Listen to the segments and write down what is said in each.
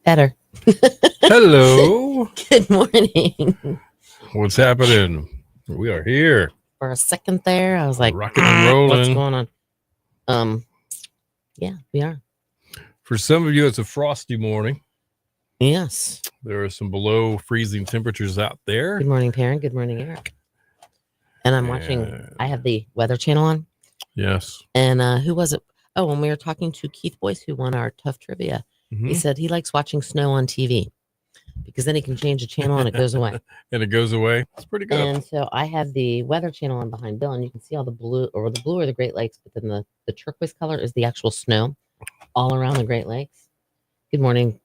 Better. Hello. Good morning. What's happening? We are here. For a second there, I was like, Rocking and rolling. What's going on? Yeah, we are. For some of you, it's a frosty morning. Yes. There are some below freezing temperatures out there. Good morning, Perrin. Good morning, Eric. And I'm watching, I have the Weather Channel on. Yes. And who was it? Oh, when we were talking to Keith Boyce, who won our Tough Trivia, he said he likes watching snow on TV because then he can change the channel and it goes away. And it goes away. It's pretty good. And so I have the Weather Channel on behind Bill, and you can see all the blue or the Great Lakes, but then the turquoise color is the actual snow all around the Great Lakes. Good morning.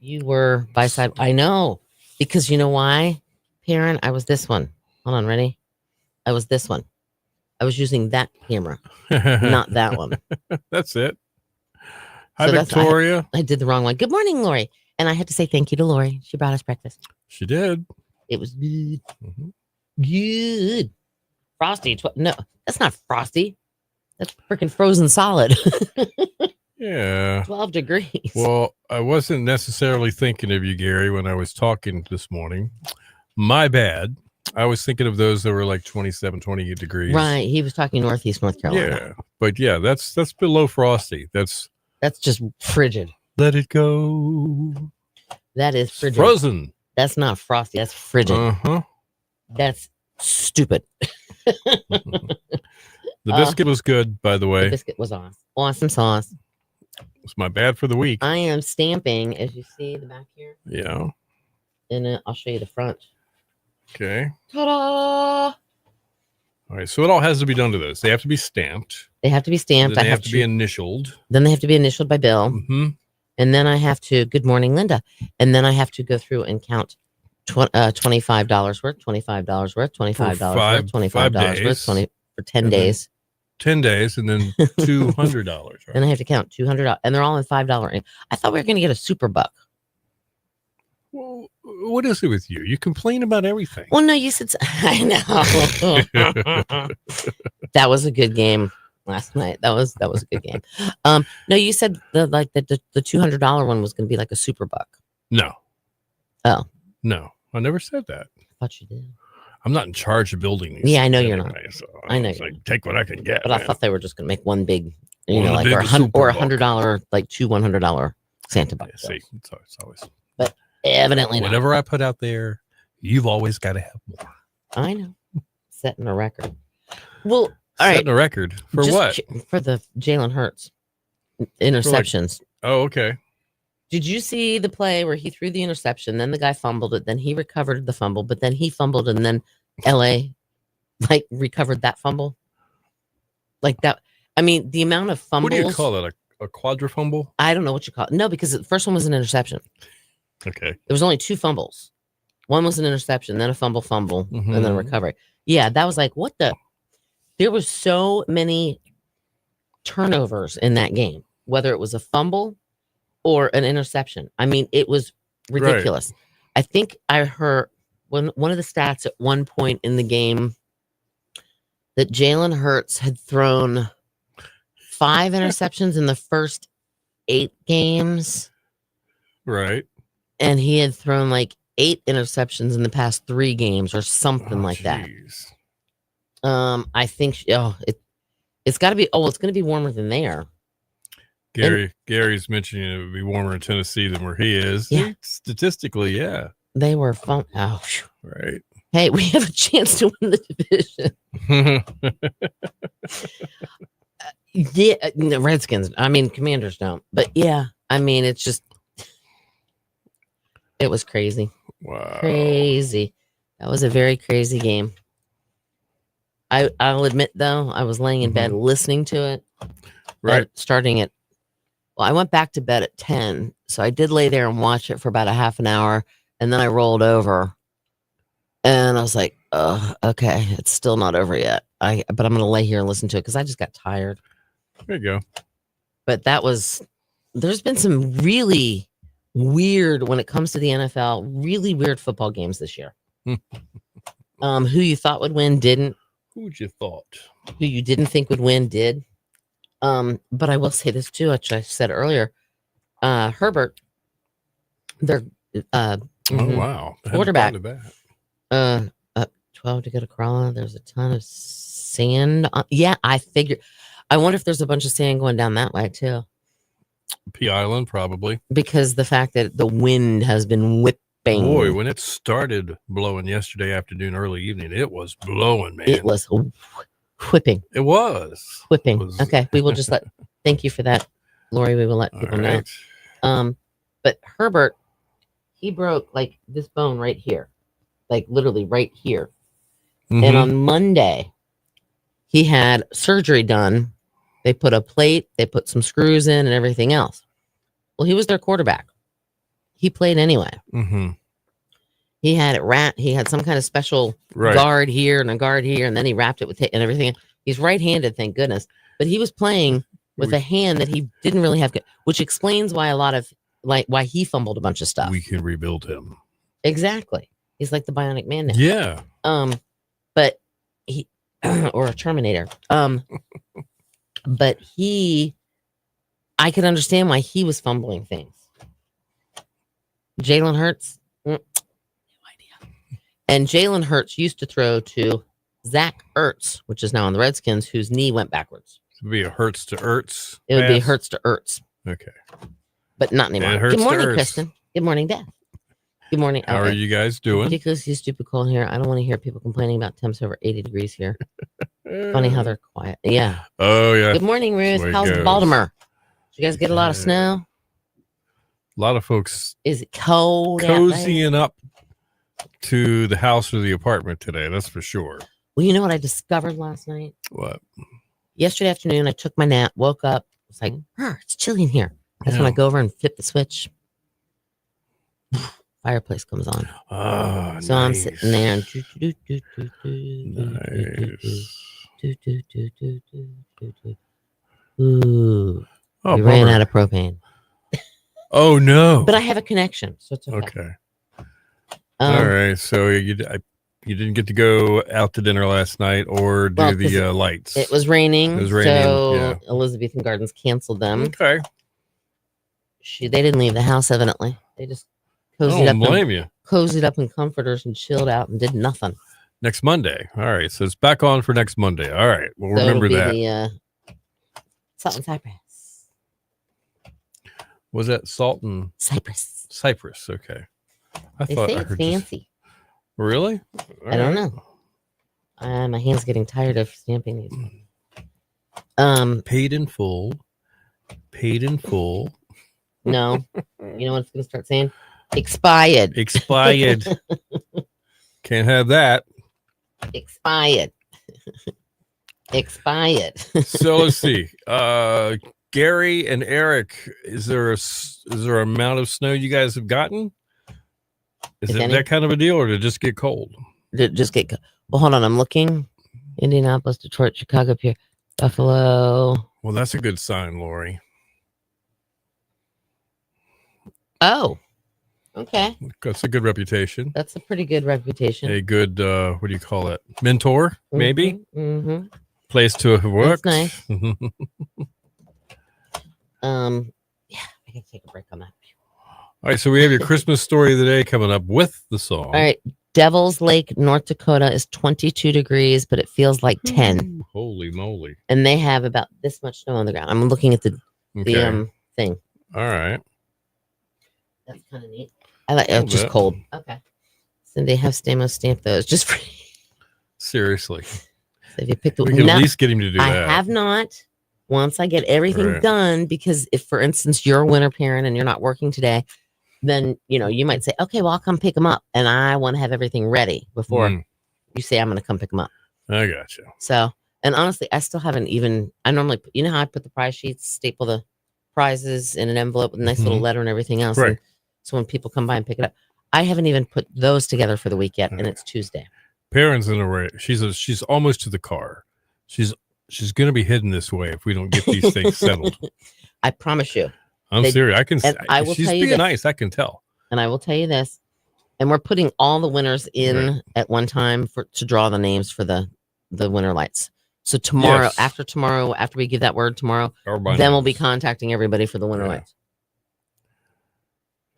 You were by side. I know, because you know why, Perrin? I was this one. Hold on, ready? I was this one. I was using that camera, not that one. That's it. Hi, So Victoria. I did the wrong one. Good morning, Lori. And I had to say thank you to Lori. She brought us breakfast. She did. It was good. Good. Frosty. No, that's not frosty. That's freaking frozen solid. Yeah. 12 degrees. Well, I wasn't necessarily thinking of you, Gary, when I was talking this morning. My bad. I was thinking of those that were like 27, 28 degrees. Right. He was talking Northeast North Carolina. Yeah. But yeah, that's below frosty. That's just frigid. let it go. That is frigid. Frozen. That's not frosty. That's frigid. Uh-huh. That's stupid. The biscuit was good, by the way. The biscuit was awesome. Awesome sauce. It's my bad for the week. I am stamping, as you see the back here. Yeah. And I'll show you the front. Okay. Ta-da! All right. So it all has to be done to those. They have to be stamped. They have to be stamped. Then they have to be initialed. Then they have to be initialed by Bill. Mm-hmm. And then I have to, good morning, Linda. And then I have to go through and count $25 worth, $25 worth, $25 worth, $25 worth, for 10 days. 10 days and then $200. Right? And I have to count $200. And they're all in $5. I thought we were going to get a super buck. Well, what is it with you? You complain about everything. Well, no, you said, I know. That was a good game last night. That was a good game. No, you said the $200 one was going to be like a super buck. No. Oh. No, I never said that. I thought you did. I'm not in charge of building these. Yeah, I know you're not. So I know. Like, take what I can get. But man. I thought they were just going to make one big, or $100, like two $100 Santa bucks. Yeah, see, it's always. But evidently, whatever I put out there, you've always got to have more. I know. Setting a record. Well, all right. Setting a record for what? For the Jalen Hurts interceptions. Oh, okay. Did you see the play where he threw the interception, then the guy fumbled it, then he recovered the fumble, but then he fumbled, and then LA recovered that fumble? Like that. I mean, the amount of fumbles. What do you call it? A quadrifumble? I don't know what you call it. No, because the first one was an interception. Okay. There was only two fumbles. One was an interception, then a fumble, and then a recovery. Yeah, that was like, what the? There was so many turnovers in that game, whether it was a fumble or an interception. I mean, it was ridiculous. Right. I think I heard one of the stats at one point in the game that Jalen Hurts had thrown 5 interceptions in the first 8 games. Right. And he had thrown like 8 interceptions in the past 3 games or something like that. I think it's got to be. Oh, it's going to be warmer than there. Gary's mentioning it would be warmer in Tennessee than where he is. Yeah. Statistically, yeah. They were fun. Oh, right. Hey, we have a chance to win the division. Yeah, the Redskins. I mean, Commanders don't. But yeah, I mean, it's just. It was crazy. Wow. Crazy. That was a very crazy game. I'll admit, though, I was laying in bed listening to it. Right. Starting at, I went back to bed at 10. So I did lay there and watch it for about a half an hour. And then I rolled over. And I was like, oh, okay, it's still not over yet. But I'm going to lay here and listen to it because I just got tired. There you go. But there's been some really weird, when it comes to the NFL, really weird football games this year. Who you thought would win didn't. Who would you thought? Who you didn't think would win did. But I will say this too, which I said earlier. Herbert, their Oh wow! I hadn't quarterback. thought of that. 12 to go to Corolla. There's a ton of sand. Yeah, I figured. I wonder if there's a bunch of sand going down that way too, P Island probably. because the fact that the wind has been whipping. Boy, when it started blowing yesterday afternoon, early evening, it was blowing, man. It was whipping. It was. Whipping. It was- Okay, we will just let. Thank you for that, Lori. We will let All people know. right. But Herbert, he broke like this bone right here, like literally right here. And Mhm. on Monday, he had surgery done. They put a plate, they put some screws in, and everything else. Well, he was their quarterback. He played anyway. Mhm. He had it wrapped. He had some kind of special Right. guard here and a guard here, and then he wrapped it with tape and everything. He's right-handed, thank goodness. But he was playing with a hand that he didn't really have, which explains why a lot of why he fumbled a bunch of stuff. We can rebuild him. Exactly. He's like the Bionic Man now. Yeah. But he or a Terminator. But I could understand why he was fumbling things. Jalen Hurts, no idea. And Jalen Hurts used to throw to Zach Ertz, which is now on the Redskins, whose knee went backwards. It would be a Hurts to Ertz. It would be pass. Hurts to Ertz, Okay. but not anymore. And Hurts Good to morning, Ertz. Kristen. Good morning, Beth. Good morning. How are you guys doing? Ridiculously stupid cold here. I don't want to hear people complaining about temps over 80 degrees here. Funny how they're quiet. Yeah. Oh yeah. Good morning, Ruth. Way it How's goes. Baltimore? Did you guys get a lot of Yeah. snow? A lot of folks Is it cold? out there? cozying up to the house or the apartment today. That's for sure. Well, you know what I discovered last night? What? Yesterday afternoon, I took my nap, woke up, was like, it's chilly in here. That's when I Yeah. go over and flip the switch. Fireplace comes on. Ah, So I'm nice. sitting there and Nice. Ooh, Oh, we ran bummer. out of propane. Oh no. But I have a connection, so it's okay. Okay. All right. So you didn't get to go out to dinner last night or do Well, 'cause the lights. It was raining. It was raining, So yeah. Elizabethan Gardens canceled them. Okay. They didn't leave the house, evidently. They just I cozied don't up, blame you. cozied up in comforters and chilled out and did nothing. Next Monday. All right. So it's back on for next Monday. All right. We'll So remember it'll that. be the Salt and Cypress. Was that salt and Cypress. Cypress? Okay. I They thought say I it's heard you- fancy. Really? I don't know. My hand's getting tired of stamping these. Paid in full. Paid in full. No. You know what it's going to start saying? Expired. Expired. Can't have that. Expired. Expired. So let's see. Gary and Eric, is there an amount of snow you guys have gotten? Is If it any. that kind of a deal, or did it just get cold? Just get. Well, hold on. I'm looking. Indianapolis, Detroit, Chicago, Pierre, Buffalo. Well, that's a good sign, Lori. Oh, okay. That's a good reputation. That's a pretty good reputation. A good what do you call it? Mentor, maybe. Mm-hmm. Place to have worked. nice. Yeah, I can take a break on that. All right, so we have your Christmas story of the day coming up with the song. All right. Devil's Lake, North Dakota is 22 degrees, but it feels like 10. Ooh, holy moly. And they have about this much snow on the ground. I'm looking at the Okay. thing. All right. That's kind of neat. I like Little it's just bit. cold. Okay. Cindy, have Stamos stamp those just for Seriously. so if you pick the We can now, at least get him to do I that. have not. Once I get everything Right. done, because if, for instance, you're a winter parent and you're not working today, then you might say, okay, well, I'll come pick them up, and I want to have everything ready before you say I'm going to come pick them up. I got you. So, and honestly, I still haven't even. I normally, how I put the prize sheets, staple the prizes in an envelope with a nice little Mhm. letter and everything else. Right. And so when people come by and pick it up, I haven't even put those together for the week yet, and Right. it's Tuesday. Perrin's in a way. She's almost to the car. She's going to be heading this way if we don't get these things settled. I promise you. I'm They- serious. I can. and I will she's tell you being this. nice. I can tell. And I will tell you this, and we're putting all the winners in Right. at one time to draw the names for the winter lights. So tomorrow, Yes. after we give that word tomorrow, Everybody then we'll be knows. contacting everybody for the winter Yeah. lights.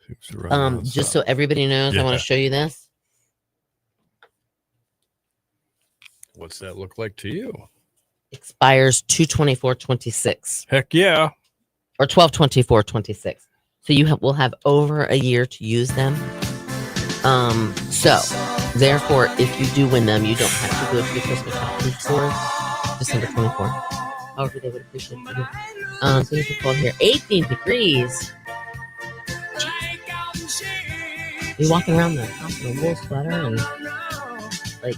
Seems to run Just so everybody knows, I want Yeah. to show you this. What's that look like to you? Expires 2/24/26 Heck yeah. or 12/24/26. So we'll have over a year to use them. So therefore, if you do win them, you don't have to go to the Christmas shopping stores December 24th. However, they would appreciate it. So here's the cold here, 18 degrees. You're walking around the house in a wool sweater and like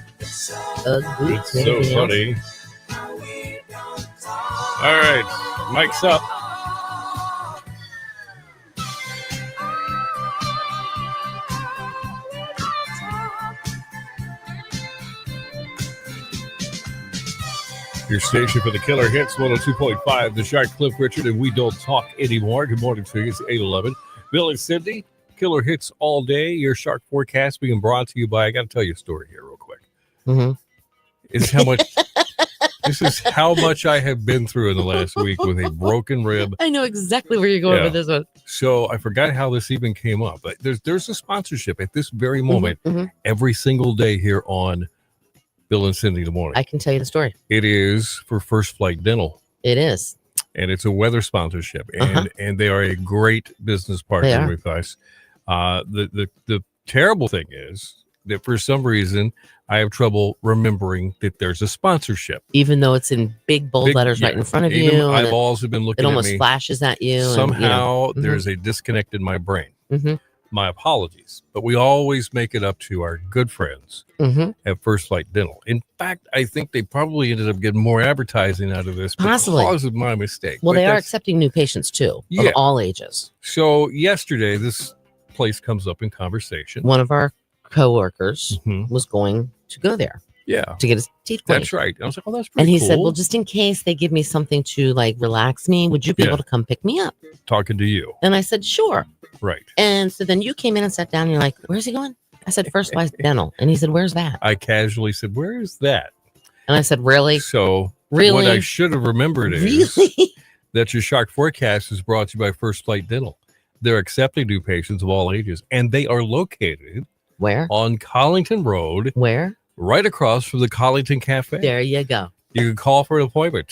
Ugg boots. It's and so everything else. funny. All right, mic's up. Your station for the Killer Hits, 102.5, The Shark, Cliff Richard, and we don't talk anymore. Good morning to you. It's 8:11. Bill and Cindy, Killer Hits all day. Your Shark forecast being brought to you by, I got to tell you a story here real quick. Mm-hmm. It's how much, this is how much I have been through in the last week with a broken rib. I know exactly where you're going Yeah. with this one. So I forgot how this even came up, but there's a sponsorship at this very moment Mhm. every single day here on Bill and Cindy in the morning. I can tell you the story. It is for First Flight Dental, It is. and it's a weather sponsorship, and Uh-huh. and they are a great business They partner are. with us. The terrible thing is that for some reason I have trouble remembering that there's a sponsorship. Even though it's in big bold Big- letters yeah, right in front of Even you, and eyeballs have been it looking at almost me. flashes at you. Somehow Mhm. there's a disconnect in my brain. Mhm. My apologies, but we always make it up to our good friends Mm-hmm. at First Flight Dental. In fact, I think they probably ended up getting more advertising out of this Possibly. because of my mistake. Well, But they are that's- accepting new patients too, Yeah. of all ages. So yesterday, this place comes up in conversation. One of our coworkers Mhm. was going to go there Yeah, to get his teeth cleaned. that's right. I was like, oh, that's pretty And he cool. said, well, just in case they give me something to like relax me, would you be Yeah. able to come pick me up? Talking to you. And I said, sure. Right. And so then you came in and sat down and you're like, where's he going? I said, First Flight Dental. And he said, where's that? I casually said, where is that? And I said, really? So Really? what I should have remembered is Really? that your Shark Forecast is brought to you by First Flight Dental. They're accepting new patients of all ages, and they are located Where? on Collington Road, Where? right across from the Collington Cafe. There you go. You can call for an appointment,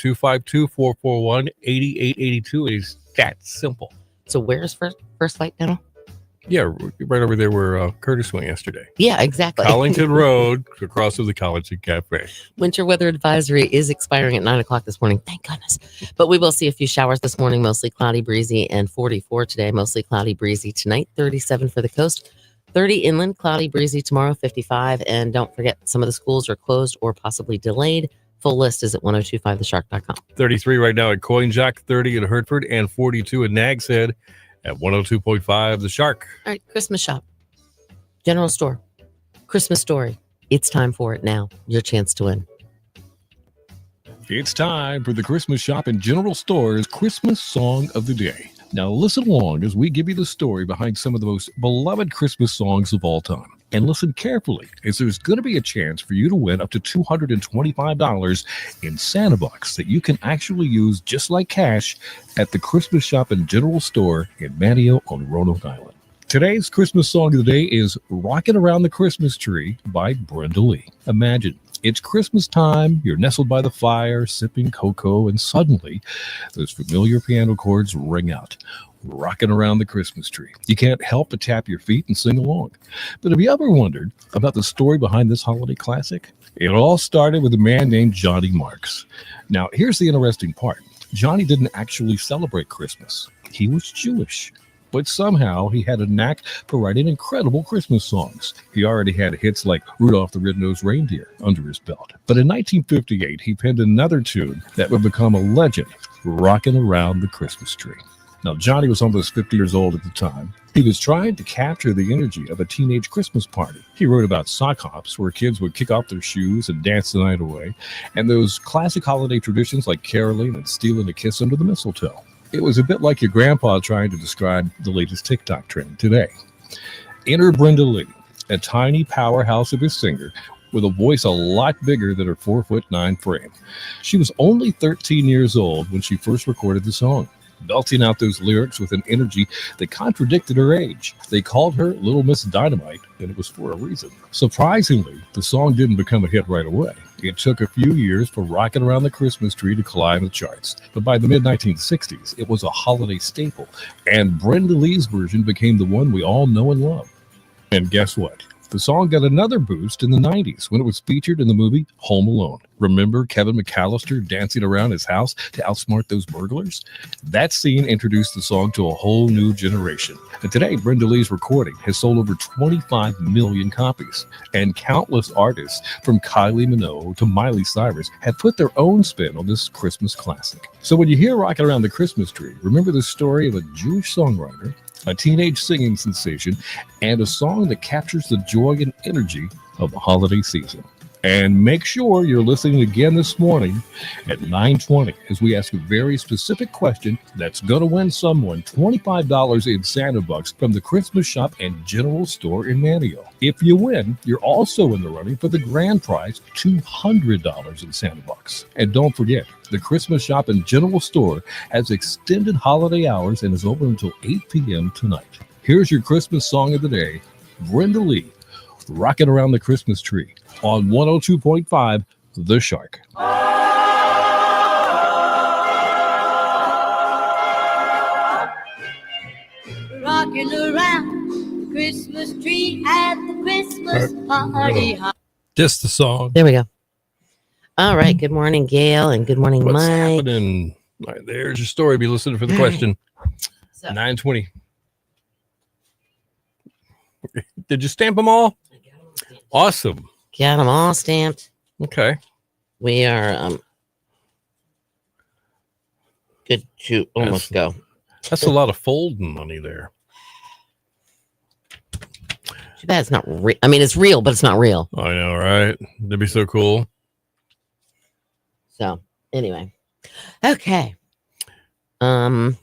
252-441-8882. It's that simple. So where's First Flight Dental? Yeah, right over there where Curtis went yesterday. Yeah, exactly. Collington Road, across from the Collington Cafe. Winter weather advisory is expiring at 9:00 this morning. Thank goodness. But we will see a few showers this morning, mostly cloudy, breezy, and 44 today. Mostly cloudy, breezy tonight, 37 for the coast, 30 inland, cloudy, breezy tomorrow, 55. And don't forget, some of the schools are closed or possibly delayed. Full list is at 1025theshark.com. 33 right now at Coin Jock, 30 in Hertford, and 42 in Nags Head at 102.5 The Shark. All right, Christmas shop, general store, Christmas story. It's time for it now. Your chance to win. It's time for the Christmas Shop and General Store's Christmas Song of the Day. Now listen along as we give you the story behind some of the most beloved Christmas songs of all time. And listen carefully, as there's going to be a chance for you to win up to $225 in Santa Bucks that you can actually use just like cash at the Christmas Shop and General Store in Manteo on Roanoke Island. Today's Christmas song of the day is Rockin' Around the Christmas Tree by Brenda Lee. Imagine it's Christmas time, you're nestled by the fire, sipping cocoa, and suddenly those familiar piano chords ring out. Rocking around the Christmas tree. You can't help but tap your feet and sing along. But have you ever wondered about the story behind this holiday classic? It all started with a man named Johnny Marks. Now, here's the interesting part. Johnny didn't actually celebrate Christmas. He was Jewish. But somehow he had a knack for writing incredible Christmas songs. He already had hits like Rudolph the Red-Nosed Reindeer under his belt. But in 1958, he penned another tune that would become a legend, Rockin' Around the Christmas Tree. Now, Johnny was almost 50 years old at the time. He was trying to capture the energy of a teenage Christmas party. He wrote about sock hops, where kids would kick off their shoes and dance the night away, and those classic holiday traditions like caroling and stealing a kiss under the mistletoe. It was a bit like your grandpa trying to describe the latest TikTok trend today. Enter Brenda Lee, a tiny powerhouse of a singer, with a voice a lot bigger than her 4'9" frame. She was only 13 years old when she first recorded the song, belting out those lyrics with an energy that contradicted her age. They called her Little Miss Dynamite, and it was for a reason. Surprisingly, the song didn't become a hit right away. It took a few years for Rockin' Around the Christmas Tree to climb the charts, but by the mid-1960s, it was a holiday staple, and Brenda Lee's version became the one we all know and love. And guess what? The song got another boost in the 90s when it was featured in the movie Home Alone. Remember Kevin McAllister dancing around his house to outsmart those burglars? That scene introduced the song to a whole new generation. And today, Brenda Lee's recording has sold over 25 million copies. And countless artists, from Kylie Minogue to Miley Cyrus, have put their own spin on this Christmas classic. So when you hear Rockin' Around the Christmas Tree, remember the story of a Jewish songwriter, a teenage singing sensation, and a song that captures the joy and energy of the holiday season. And make sure you're listening again this morning at 9:20 as we ask a very specific question that's going to win someone $25 in Santa Bucks from the Christmas Shop and General Store in Manteo. If you win, you're also in the running for the grand prize, $200 in Santa Bucks. And don't forget, the Christmas Shop and General Store has extended holiday hours and is open until 8 p.m. tonight. Here's your Christmas song of the day, Brenda Lee, Rockin' Around the Christmas Tree on 102.5 The Shark. Rocking around the Christmas tree at the Christmas party. Just the song. There we go. All right. Good morning, Gail, and good morning, What's Mike. happening? All right, there's your story. Be listening for the question. So, 9:20. Did you stamp them all? Awesome. got them all stamped. Okay. We are good to almost go. That's a lot of folding money there. Too bad it's not real. I mean, it's real, but it's not real. I know, right? That'd be so cool. So anyway, okay. I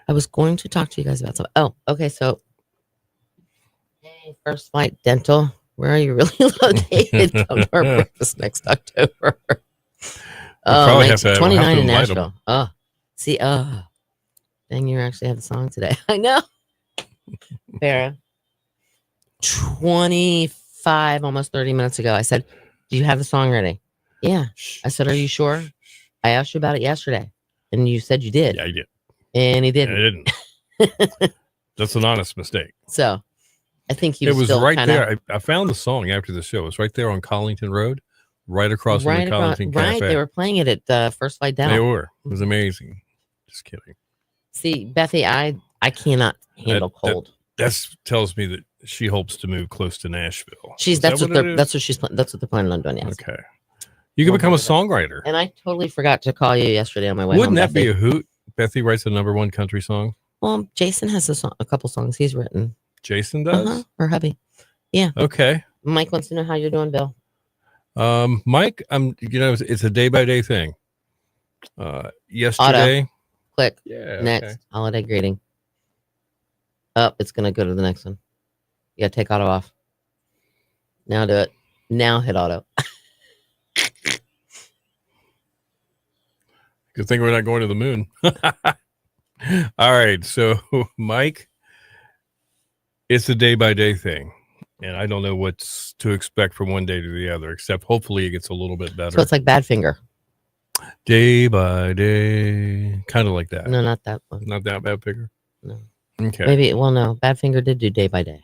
was going to talk to you guys about something. Oh, okay. So, hey, First Flight Dental, where are you really located? Come to our breakfast next October. probably have to 29 in invite 'em. Nashville. Oh, see, dang, you actually have the song today. I know. Farrah, 25, almost 30 minutes ago, I said, do you have the song ready? Yeah. I said, are you sure? I asked you about it yesterday, and you said you did. Yeah, I did. And he I didn't. didn't. That's an honest mistake. So I think he It was was still right kinda, there. I found the song after the show. It's right there on Collington Road, right across from the Collington right. Cafe. They were playing it at First Flight They Dental. were. It was amazing. Just kidding. See, Bethy, I cannot handle That- cold. That tells me that she hopes to move close to Nashville. She's Is that that's what it they're is? that's what she's that's what they're planning on doing. Yes. Okay. You can Well, become a maybe that- songwriter. And I totally forgot to call you yesterday on my way Wouldn't home. that be Bethy. a hoot? Bethy writes the #1 country song. Well, Jason has a couple songs he's written. Jason does. Her hubby. Okay. Mike wants to know how you're doing, Bill. Mike, it's a day by day thing. Yesterday. Click. Yeah. Next okay. holiday greeting. Up, it's gonna go to the next one. You gotta take auto off. Now do it. Now hit auto. Good thing we're not going to the moon. All right. So, Mike, it's a day by day thing. And I don't know what's to expect from one day to the other, except hopefully it gets a little bit better. So it's like Badfinger. Day by day. Kind of like that. No, not that one. Not that bad figure. No. Okay. Maybe. Well, no. Badfinger did do day by day.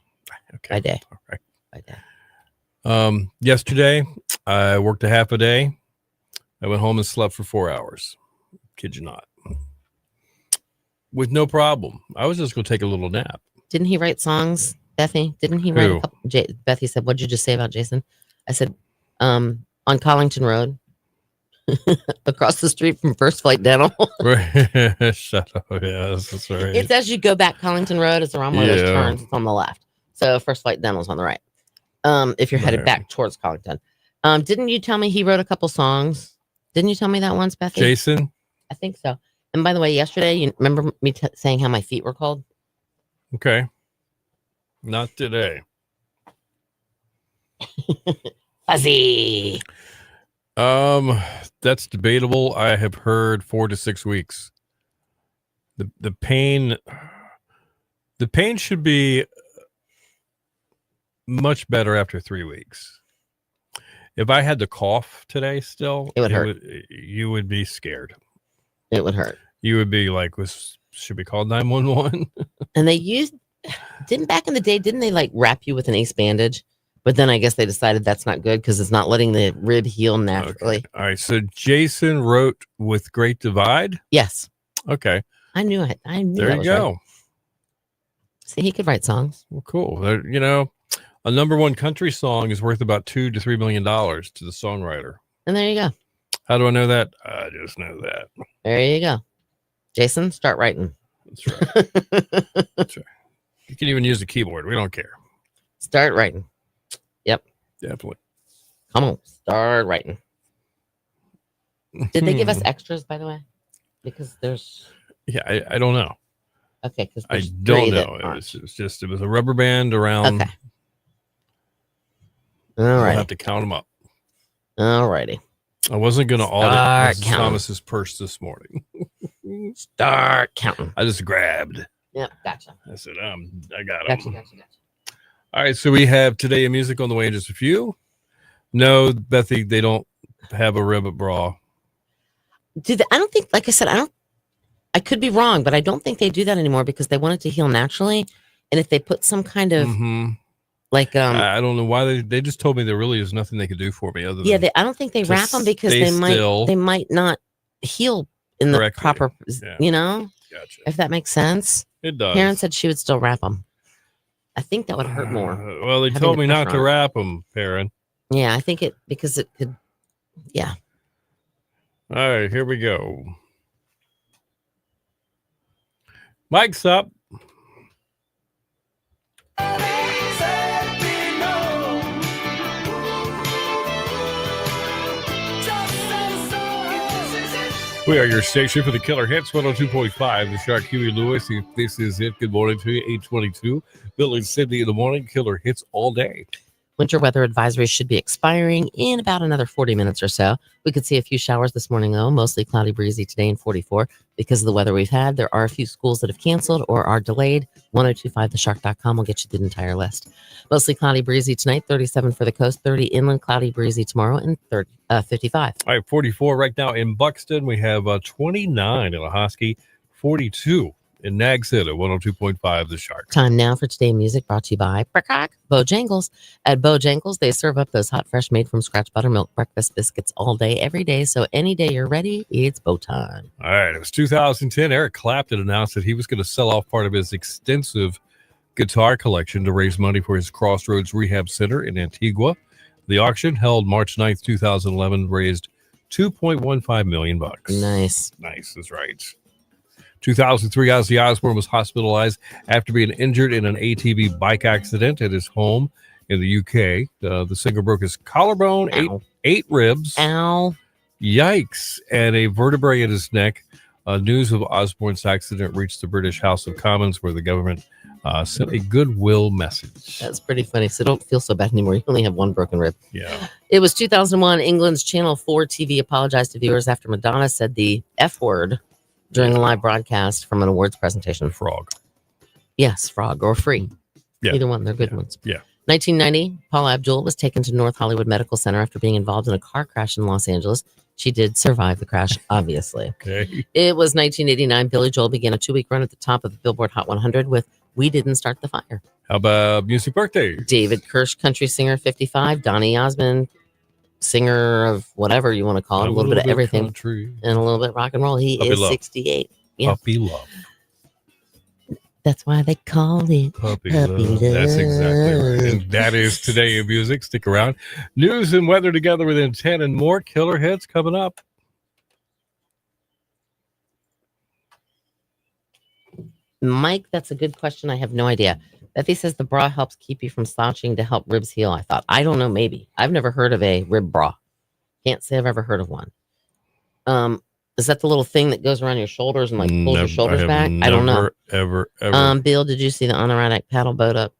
Okay. By day. All right. By day. Yesterday, I worked a half a day. I went home and slept for 4 hours. Kid you not. With no problem. I was just going to take a little nap. Didn't he write songs, Bethy? Didn't he write Who? a couple? Bethy said, "What'd you just say about Jason?" I said, "On Collington Road, across the street from First Flight Dental." Shut up. Yes, that's right. It's as you go back Collington Road. It's around one of those Yeah. turns. It's on the left. So First Flight Dental's on the right. If you're headed Right. back towards Collington. Didn't you tell me he wrote a couple songs? Didn't you tell me that once, Bethy? Jason? I think so. And by the way, yesterday, you remember me saying how my feet were cold? Okay. Not today. Fuzzy. That's debatable. I have heard 4 to 6 weeks. The pain should be much better after 3 weeks. If I had to cough today still, It would hurt. You would be scared. It would hurt. You would be like, should we call 911? And didn't back in the day, didn't they like wrap you with an ace bandage? But then I guess they decided that's not good because it's not letting the rib heal naturally. Okay. All right. So Jason wrote with Great Divide. Yes. Okay. I knew it. I knew There that you was go. right. See, he could write songs. Well, cool. A number one country song is worth about $2 to $3 million to the songwriter. And there you go. How do I know that? I just know that. There you go. Jason, start writing. That's right. That's right. You can even use the keyboard. We don't care. Start writing. Definitely. Come on. Start writing. Did they give us extras, by the way? Because there's... Yeah, I don't know. Okay. Because I don't know. It was a rubber band around. Okay. All I'll right. have to count them up. All righty. I wasn't going to audit Start Mrs. counting. Thomas's purse this morning. Start counting. I just grabbed. Yep. Gotcha. I said, I got them. Gotcha. All right, so we have Today in Music on the way in just a few. No, Bethy, they don't have a ribbon bra. I don't think, like I said, I could be wrong, but I don't think they do that anymore because they want it to heal naturally. And if they put some kind of like, I don't know why they just told me there really is nothing they could do for me other than I don't think they to wrap them because stay they still. might not heal in the Correctly. proper, Yeah. Gotcha. if that makes sense. It does. Karen said she would still wrap them. I think that would hurt more. Well, they having told the me not pressure to on. wrap them, Karen. Yeah, I think because it could. Yeah. All right, here we go. Mike's up. We are your station for the Killer Hits, 102.5, the Shark Huey Lewis. If this is it, good morning to you, 822. Bill and Cindy in the morning, Killer Hits all day. Winter weather advisory should be expiring in about another 40 minutes or so. We could see a few showers this morning, though, mostly cloudy, breezy today in 44. Because of the weather we've had, there are a few schools that have canceled or are delayed. 1025theshark.com will get you the entire list. Mostly cloudy, breezy tonight, 37 for the coast, 30 inland, cloudy, breezy tomorrow, and 55. All right, 44 right now in Buxton. We have 29 in Ahoskie, 42 in Nags Head at 102.5 The Shark. Time now for Today in Music, brought to you by Bojangles. At Bojangles, they serve up those hot, fresh, made from scratch buttermilk breakfast biscuits all day, every day. So any day you're ready, it's bow time. All right, it was 2010. Eric Clapton announced that he was going to sell off part of his extensive guitar collection to raise money for his Crossroads Rehab Center in Antigua. The auction, held March 9th, 2011, raised $2.15 million. Nice. Nice, is right. 2003, Ozzy Osbourne was hospitalized after being injured in an ATV bike accident at his home in the UK. The singer broke his collarbone, eight ribs. Ow. Yikes. And a vertebrae in his neck. News of Osbourne's accident reached the British House of Commons, where the government sent a goodwill message. That's pretty funny. So don't feel so bad anymore. You only have one broken rib. Yeah. It was 2001. England's Channel 4 TV apologized to viewers after Madonna said the F word during a live broadcast from an awards presentation. Frog. Yes, frog or free. Yeah. Either one. They're good ones. Yeah. 1990, Paula Abdul was taken to North Hollywood Medical Center after being involved in a car crash in Los Angeles. She did survive the crash, obviously. Okay. It was 1989. Billy Joel began a 2-week run at the top of the Billboard Hot 100 with We Didn't Start the Fire. How about music birthday? David Kirsch, country singer, 55. Donny Osmond, singer of whatever you want to call it, a little bit of everything, Country. and a little bit rock and roll. He Puppy is Love. 68. Yeah, Puppy love. that's why they call it Puppy Puppy love. That's exactly right. Love. And that is Today in Music. Stick around. News and weather together within 10 and more. Killer hits coming up. Mike, that's a good question. I have no idea. Bethy says the bra helps keep you from slouching to help ribs heal. I don't know, maybe. I've never heard of a rib bra. Can't say I've ever heard of one. Is that the little thing that goes around your shoulders and like pulls your shoulders back? I don't know. Ever. Bill, did you see the Honoradic paddle boat up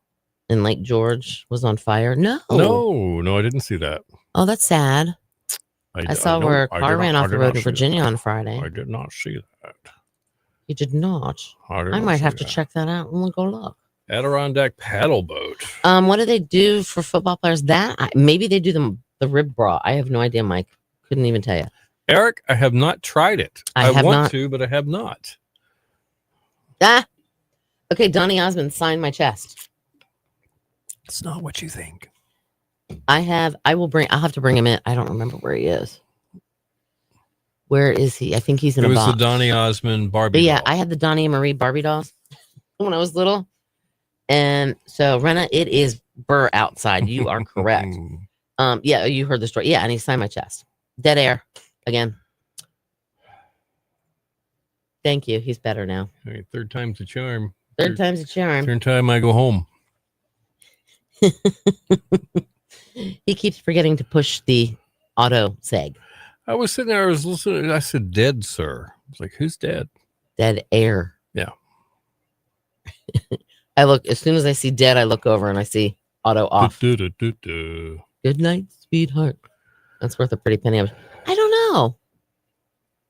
and Lake George was on fire. No. No, I didn't see that. Oh, that's sad. I saw no, where a I car did ran not- off I the did road not in see that. Virginia on Friday. I did not see that. You did not. I I might have to check that out and we'll go look. Adirondack paddle boat. What do they do for football players? Maybe they do the rib bra. I have no idea, Mike. Couldn't even tell you. Eric, I have not tried it. I have want not. to, but I have not. Okay, Donny Osmond signed my chest. It's not what you think. I'll have to bring him in. I don't remember where he is. Where is he? I think he's in It a was box. the Donny Osmond Barbie. But yeah, doll. I had the Donnie and Marie Barbie dolls when I was little. And so, Rena, it is burr outside. You are correct. Yeah, you heard the story. Yeah, and he signed my chest. Dead air again. Thank you. He's better now. All right, third time's a charm. Third time's a charm. Third time I go home. He keeps forgetting to push the auto seg. I was sitting there, I was listening. I said, dead, sir. I was like, who's dead? Dead air. Yeah. I look, as soon as I see dead, I look over and I see auto off. Du-du-du-du-du. Good night, sweetheart. That's worth a pretty penny. I don't know.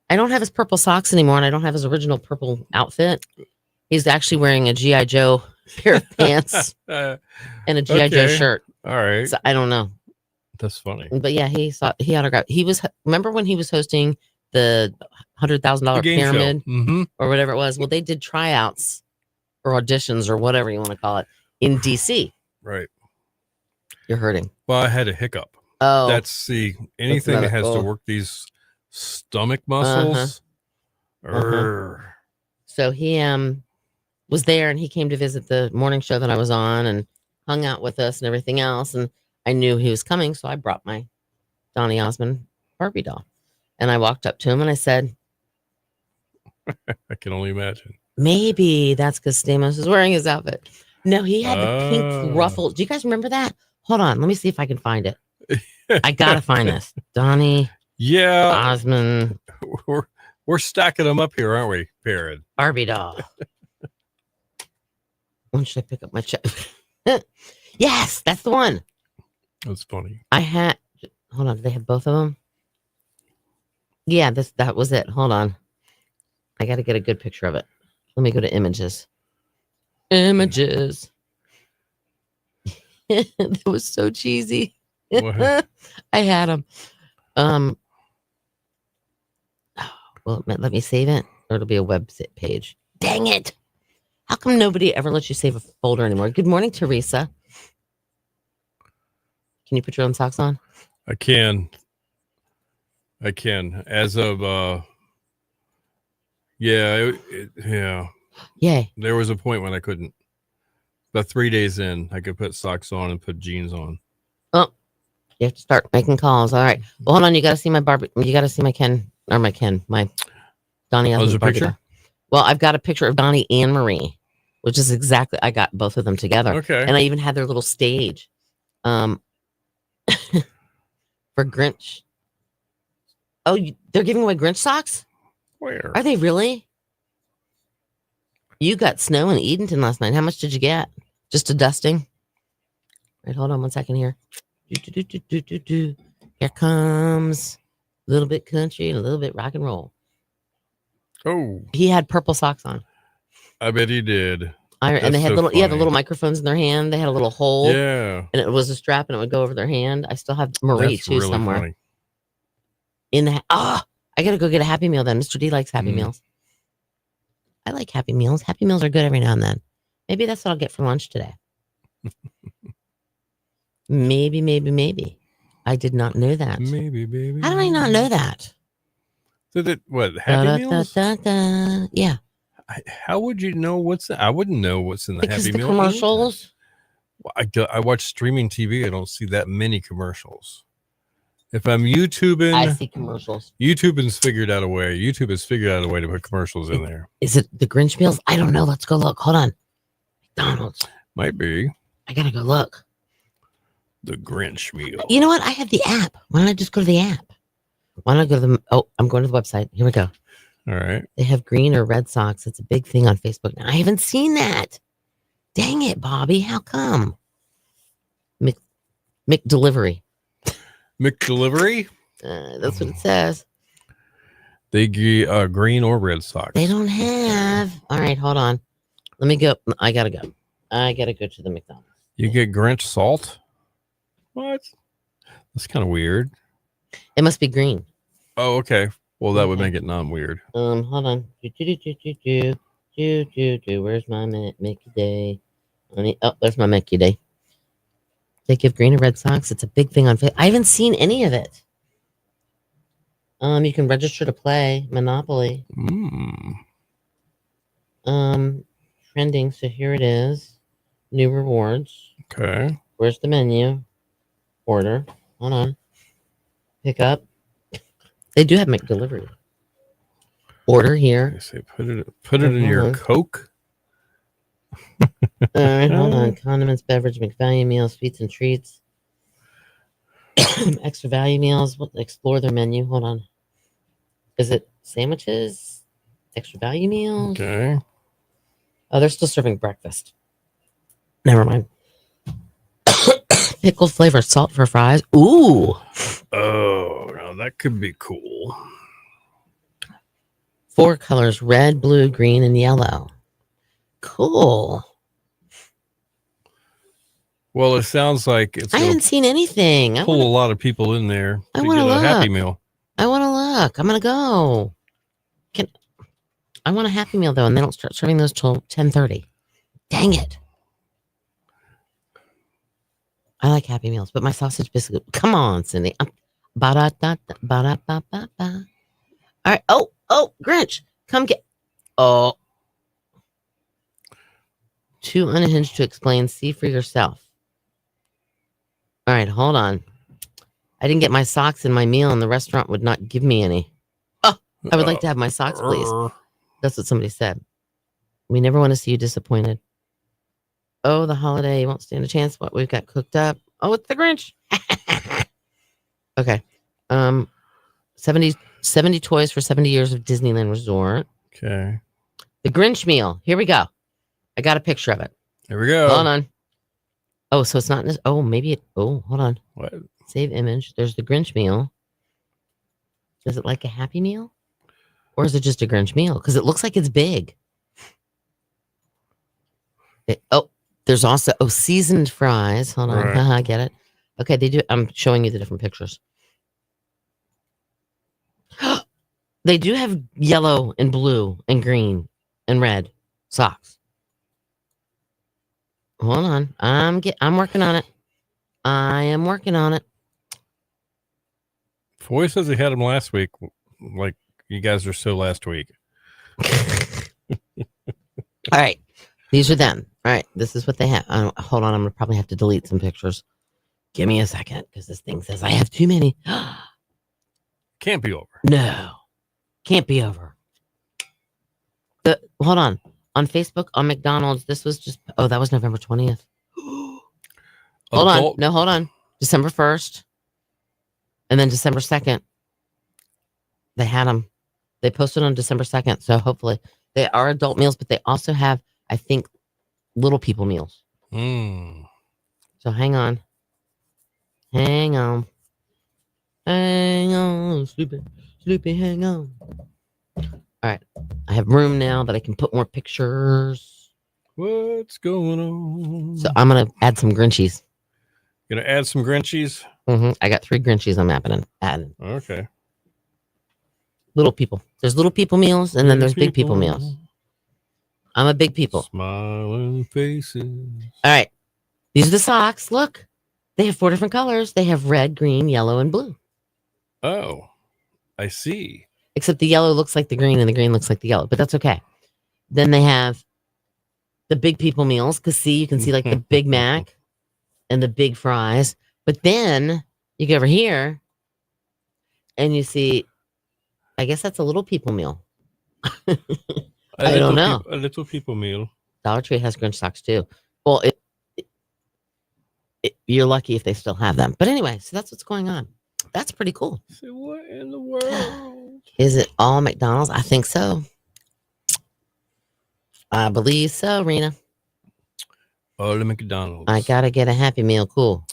I don't have his purple socks anymore, and I don't have his original purple outfit. He's actually wearing a G.I. Joe pair of pants Uh, and a G.I. Joe okay. shirt. all right. So I don't know. That's funny. But yeah, he autographed. Remember when he was hosting the $100,000 The game show. pyramid Mm-hmm. or whatever it was? Well, they did tryouts or auditions or whatever you want to call it in DC. Right. You're hurting. Well, I had a hiccup. Oh, That's anything that has to medical. work these stomach muscles. Urgh. so he was there and he came to visit the morning show that I was on and hung out with us and everything else. And I knew he was coming, so I brought my Donny Osmond Barbie doll. And I walked up to him and I said, I can only imagine. maybe that's because Stamos is wearing his outfit. No, he had the Oh. pink ruffle. Do you guys remember that? Hold on. Let me see if I can find it. I got to find this. Donny Yeah, Osmond we're stacking them up here, aren't we, Parrot? Barbie doll. When should I pick up my check? Yes, that's the one. That's funny. I had. Hold on. Do they have both of them? Yeah, that was it. Hold on. I got to get a good picture of it. Let me go to images. Images. That was so cheesy. What? I had them. Well, let me save it, or it'll be a website page. Dang it! How come nobody ever lets you save a folder anymore? Good morning, Teresa. Can you put your own socks on? I can. As of yeah, yeah. Yay! There was a point when I couldn't. About 3 days in, I could put socks on and put jeans on. You have to start making calls. All right. Well, hold on. You got to see my Barbie. You got to see my my Donny. Oh, there's a Barbie picture? doll. Well, I've got a picture of Donny and Marie, which is exactly. I got both of them together, Okay. and I even had their little stage, for Grinch. Oh, they're giving away Grinch socks? Where? Are they really? You got snow in Edenton last night. How much did you get? Just a dusting? Right, hold on 1 second here. Do. Here comes a little bit country and a little bit rock and roll. Oh, He had purple socks on. I bet he did. And That's they had so the funny. little microphones in their hand. They had a little hole, Yeah. and it was a strap, and it would go over their hand. I still have Marie That's too really somewhere funny. in the. I gotta go get a Happy Meal then. Mr. D likes Happy Mm. Meals. I like Happy Meals. Happy Meals are good every now and then. Maybe that's what I'll get for lunch today. Maybe. I did not know that. Maybe, baby. How did I not know that? So that what Happy Meals? Da. Yeah, How would you know what's? I wouldn't know what's in the because Happy the Meal. commercials. I watch streaming TV. I don't see that many commercials. If I'm YouTubing, I see commercials. YouTube has figured out a way. YouTube has figured out a way to put commercials in there. Is it the Grinch meals? I don't know. Let's go look. Hold on. McDonald's. Might be I gotta go look. the Grinch meal. You know what? I have the app. Why don't I just go to the app? Why don't I go to the? Oh, I'm going to the website. Here we go. All right. They have green or red socks. It's a big thing on Facebook now. I haven't seen that. Dang it, Bobby. How come? McDelivery. McDelivery. That's what it says. They get green or red socks. They don't have. All right, hold on. Let me go. I gotta go. I gotta go to the McDonald's. You get Grinch salt. What? That's kind of weird. It must be green. Oh, okay. Well, that would Okay. make it non-weird. Hold on. Where's my Mickey Day? Oh, there's my Mickey Day. They give green or red socks. It's a big thing on Facebook. I haven't seen any of it. You can register to play Monopoly. Trending. So here it is. New rewards. Okay. Where's the menu? Order. Hold on. Pick up. They do have McDelivery. Order here. They say put it in your Coke. All right, hold on. Condiments, beverage, McValue meals, sweets and treats. Extra value meals. Explore their menu. Hold on. Is it sandwiches? Extra value meals? Okay. Oh, they're still serving breakfast. Never mind. Pickled flavor salt for fries. Ooh. Oh, now that could be cool. 4 colors: red, blue, green, and yellow. Cool. Well, it sounds like it's I going haven't to seen anything. pull a lot of people in there I to wanna get a Happy look. Meal. I want to look. I'm gonna go. I want a Happy Meal though, and they don't start serving those till 10:30. Dang it! I like Happy Meals, but my sausage biscuit. Come on, Cindy. Ba-da-da-da, ba. All right. Oh, Grinch, come get. Oh, too unhinged to explain. See for yourself. All right, hold on. I didn't get my socks in my meal, and the restaurant would not give me any. Oh, I would like to have my socks, please. That's what somebody said. We never want to see you disappointed. Oh, the holiday. You won't stand a chance. What we've got cooked up. Oh, it's the Grinch. Okay. 70 toys for 70 years of Disneyland Resort. Okay. The Grinch meal. Here we go. I got a picture of it. Here we go. Hold on. Oh, so it's not in this. Oh, maybe it. Oh, hold on. What? Save image. There's the Grinch meal. Is it like a Happy Meal? Or is it just a Grinch meal? Because it looks like it's big. There's also seasoned fries. Hold on. Right. I get it. Okay, they do. I'm showing you the different pictures. They do have yellow and blue and green and red socks. Hold on. I'm working on it. I am working on it. Foy says he had them last week. Like, you guys are so last week. All right. These are them. All right. This is what they have. Hold on. I'm going to probably have to delete some pictures. Give me a second because this thing says I have too many. Can't be over. No. Can't be over. Hold on. On Facebook, on McDonald's, this was just, that was November 20th. Hold on. No, hold on. December 1st. And then December 2nd. They had them. They posted on December 2nd. So hopefully they are adult meals, but they also have, I think, little people meals. So hang on. Hang on. Hang on. Sleepy, hang on. All right. I have room now that I can put more pictures. What's going on? So I'm going to add some Grinchies. Gonna add some Grinchies? I got 3 Grinchies I'm adding. Okay. Little people. There's little people meals, and then there's big people meals. I'm a big people. Smiling faces. All right. These are the socks. Look. They have 4 different colors. They have red, green, yellow, and blue. Oh, I see. Except the yellow looks like the green and the green looks like the yellow, but that's okay. Then they have the big people meals because you can see like the Big Mac and the big fries. But then you go over here and you see, I guess that's a little people meal. I don't know. A little people meal. Dollar Tree has Grinch socks too. Well, you're lucky if they still have them. But anyway, so that's what's going on. That's pretty cool. So what in the world? Is it all McDonald's? I think so. I believe so, Rena. All the McDonald's. I gotta get a Happy Meal. Cool.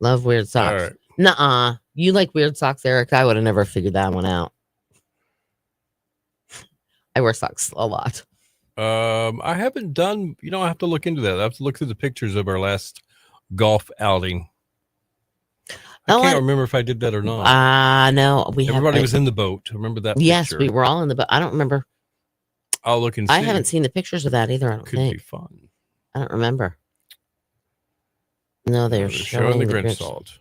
Love weird socks. All right. Nuh-uh. You like weird socks, Eric? I would have never figured that one out. I wear socks a lot. I haven't done, I have to look into that. I have to look through the pictures of our last golf outing. I can't remember if I did that or not. No. Everybody was in the boat. Remember that Yes, picture? we were all in the boat. I don't remember. I'll look and see. I haven't seen the pictures of that either, I don't Could think. be fun. I don't remember. No, they're showing the Grinch salt.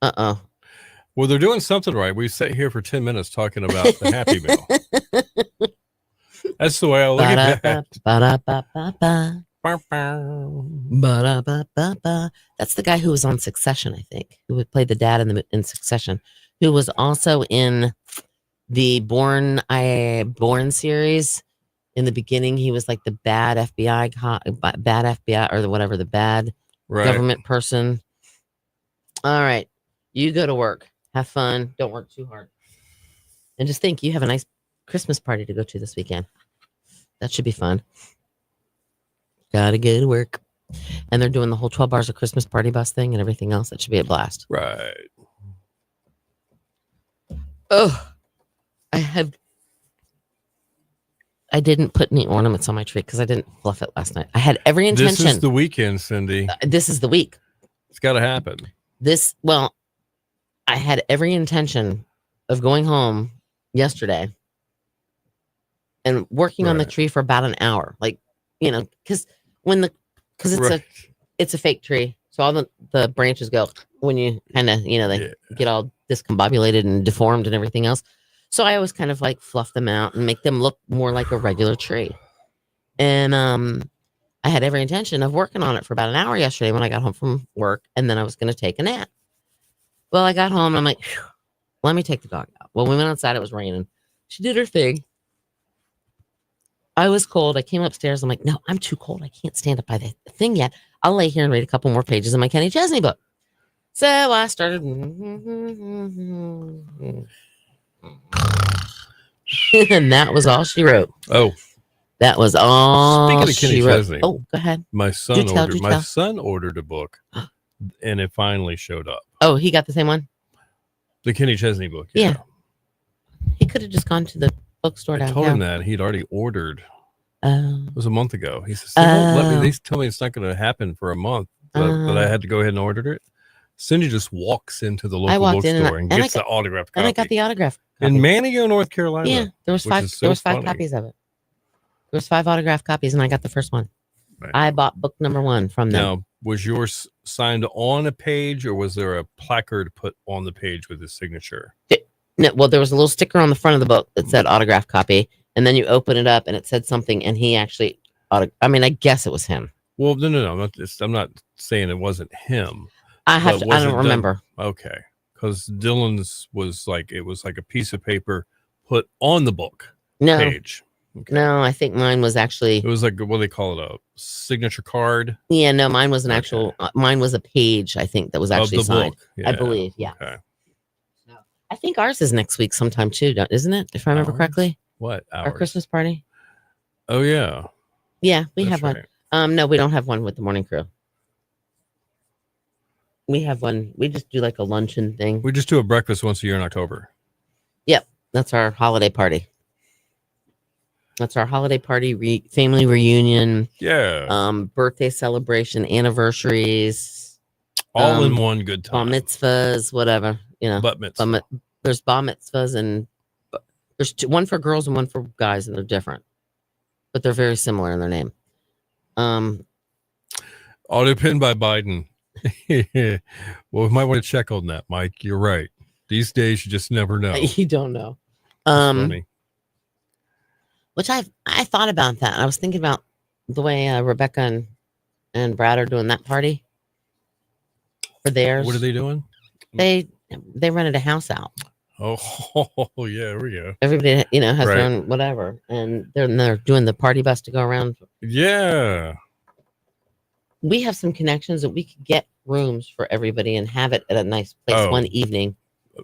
Uh-oh. Well, they're doing something right. We sat here for 10 minutes talking about the Happy Meal. That's the way I look at that. Ba-da-ba-ba-ba. Ba-da-ba-ba-ba. That's the guy who was on Succession, I think, who would play the dad in Succession, who was also in the Born series. In the beginning, he was like the bad FBI or whatever, the bad government person. All right, you go to work, have fun, don't work too hard, and just think you have a nice Christmas party to go to this weekend. That should be fun. Gotta go to work. And they're doing the whole 12 Bars of Christmas party bus thing and everything else. That should be a blast. Right. Oh, I didn't put any ornaments on my tree because I didn't fluff it last night. I had every intention. This is the weekend, Cindy. This is the week. It's got to happen. I had every intention of going home yesterday and working on the tree for about an hour. Like, because it's a fake tree. So all the branches go when you kind of, they get all discombobulated and deformed and everything else. So I always kind of like fluff them out and make them look more like a regular tree. And I had every intention of working on it for about an hour yesterday when I got home from work. And then I was going to take a nap. Well, I got home and I'm like, let me take the dog out. Well, we went outside. It was raining. She did her thing. I was cold. I came upstairs. I'm like, no, I'm too cold. I can't stand up by the thing yet. I'll lay here and read a couple more pages in my Kenny Chesney book. So I started. And that was all she wrote. Oh, that was all. Speaking of Kenny she wrote. Chesney, Oh, go ahead. My son ordered a book, and it finally showed up. Oh, he got the same one. The Kenny Chesney book. Yeah. He could have just gone to the bookstore downtown. I told him that he'd already ordered. It was a month ago. He says, they tell me it's not going to happen for a month, but I had to go ahead and order it. Cindy just walks into the local bookstore and gets the autographed copy. And I got the autograph copy. In Manio, North Carolina. Yeah, there was 5 copies of it. There was 5 autographed copies, and I got the first one. Right. I bought book number 1 from them. Now, was yours signed on a page, or was there a placard put on the page with his signature? No, well, there was a little sticker on the front of the book that said autograph copy, and then you open it up, and it said something, and he actually, I guess it was him. Well, no, I'm not saying it wasn't him. I don't remember. Okay, because Dylan's was like a piece of paper put on the book page. Okay. No, I think mine was actually. It was like, what do they call it? A signature card? Yeah, no, mine was an actual. Mine was a page, I think, that was actually signed. Yeah. I believe, yeah. Okay. I think ours is next week sometime too, isn't it? If I remember correctly. What? Our Christmas party. Oh yeah. Yeah, we have one. No, we don't have one with the morning crew. We have one. We just do like a luncheon thing. We just do a breakfast once a year in October. Yep, that's our holiday party. That's our holiday party, family reunion. Yeah. Birthday celebration, anniversaries. All in one good time. Bar mitzvahs, whatever. Bat mitzvah. There's bar mitzvahs and there's one for girls and one for guys, and they're different, but they're very similar in their name. Auto pin by Biden. Well, we might want to check on that, Mike. You're right. These days, you just never know. You don't know. Funny. Which I thought about that. I was thinking about the way Rebecca and Brad are doing that party for theirs. What are they doing? They rented a house out. Oh yeah, there we go. Everybody, has their own whatever, and they're doing the party bus to go around. Yeah. We have some connections that we could get rooms for everybody and have it at a nice place one evening.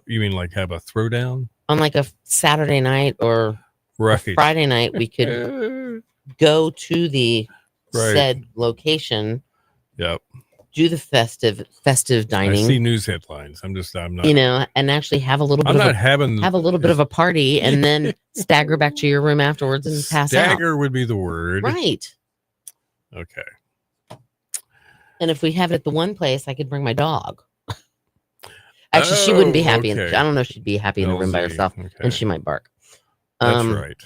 You mean like have a throwdown? On like a Saturday night or a Friday night, we could go to the said location. Yep. do the festive I dining, see news headlines. I'm not. you know, and actually have a little bit I'm of not a, having. have a little bit of a party and then stagger back to your room afterwards and pass out. Stagger would be the word. Right. Okay. And if we have it at the one place, I could bring my dog. Actually, she wouldn't be happy. okay. I don't know if she'd be happy in the room by LZ, herself, okay. and she might bark. That's right.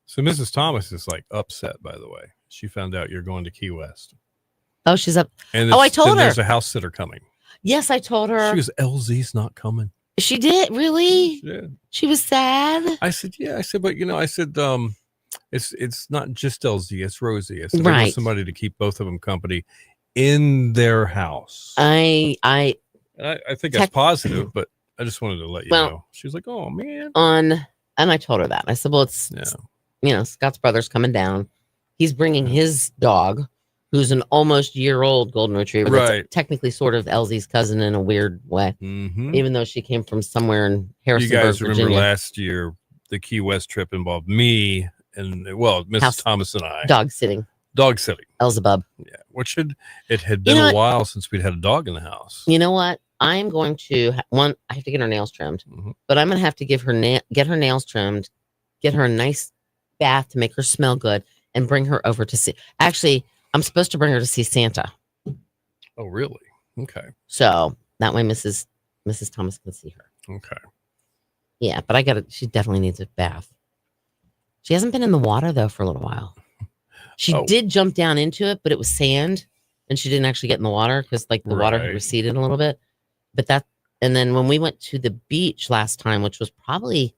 So Mrs. Thomas is like upset, by the way. She found out you're going to Key West. Oh, she's up. And Oh, I told her. There's a house sitter coming. Yes, I told her. She goes, LZ's not coming. She did? Really? Yeah. She was sad? I said, yeah. I said, but it's not just LZ, it's Rosie. I said, I want Right. somebody to keep both of them company in their house. I And I think that's positive, but I just wanted to let you Well, know. She was like, oh, man. and I told her that. I said, well, it's, Yeah. you know, Scott's brother's coming down. He's bringing his dog, who's an almost year-old golden retriever. That's Right. technically sort of LZ's cousin in a weird way, Mm-hmm. even though she came from somewhere in You Harrisonburg, guys remember Virginia. last year, the Key West trip involved me and, well, Mrs. House- Thomas and I. Dog sitting. Dog sitting. Elzebub. Yeah. Which it had been know a what? while since we'd had a dog in the house. You know what? I'm going to I have to get her nails trimmed, Mhm. but I'm going to have to get her nails trimmed, get her a nice bath to make her smell good, and bring her over to see. Actually, I'm supposed to bring her to see Santa, Oh, really? Okay. so that way Mrs. Thomas can see her. Okay. Yeah, but she definitely needs a bath. She hasn't been in the water though for a little while. She Oh. did jump down into it, but it was sand, and she didn't actually get in the water because like the water had Right. receded a little bit. But and then when we went to the beach last time, which was probably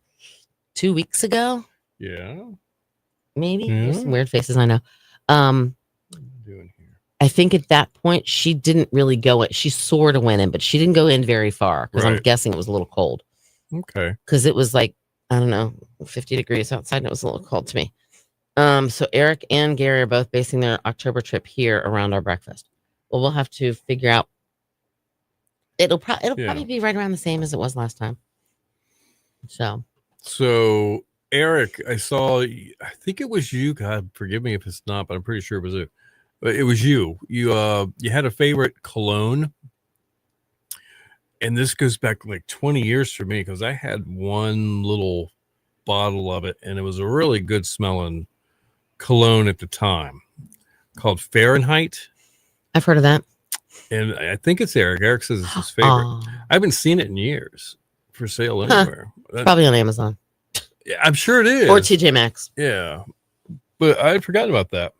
2 weeks ago, Yeah. maybe. Yeah. There's some weird faces, I know. What are you doing here? I think at that point she didn't really go in. She sort of went in, but she didn't go in very far because I'm Right. guessing it was a little cold. Okay. Because it was like, I don't know, 50 degrees outside, and it was a little cold to me. So Eric and Gary are both basing their October trip here around our breakfast. Well, we'll have to figure out. It'll probably be right around the same as it was last time. So Eric, I saw, I think it was you. God, forgive me if it's not, but I'm pretty sure it was you. But it was you. You had a favorite cologne. And this goes back like 20 years for me because I had one little bottle of it, and it was a really good smelling cologne at the time called Fahrenheit. I've heard of that. And I think it's Eric. Eric says it's his favorite. Oh, I haven't seen it in years for sale Huh. anywhere. probably on Amazon Yeah, I'm sure it is. or TJ Maxx. Yeah. But I had forgotten about that.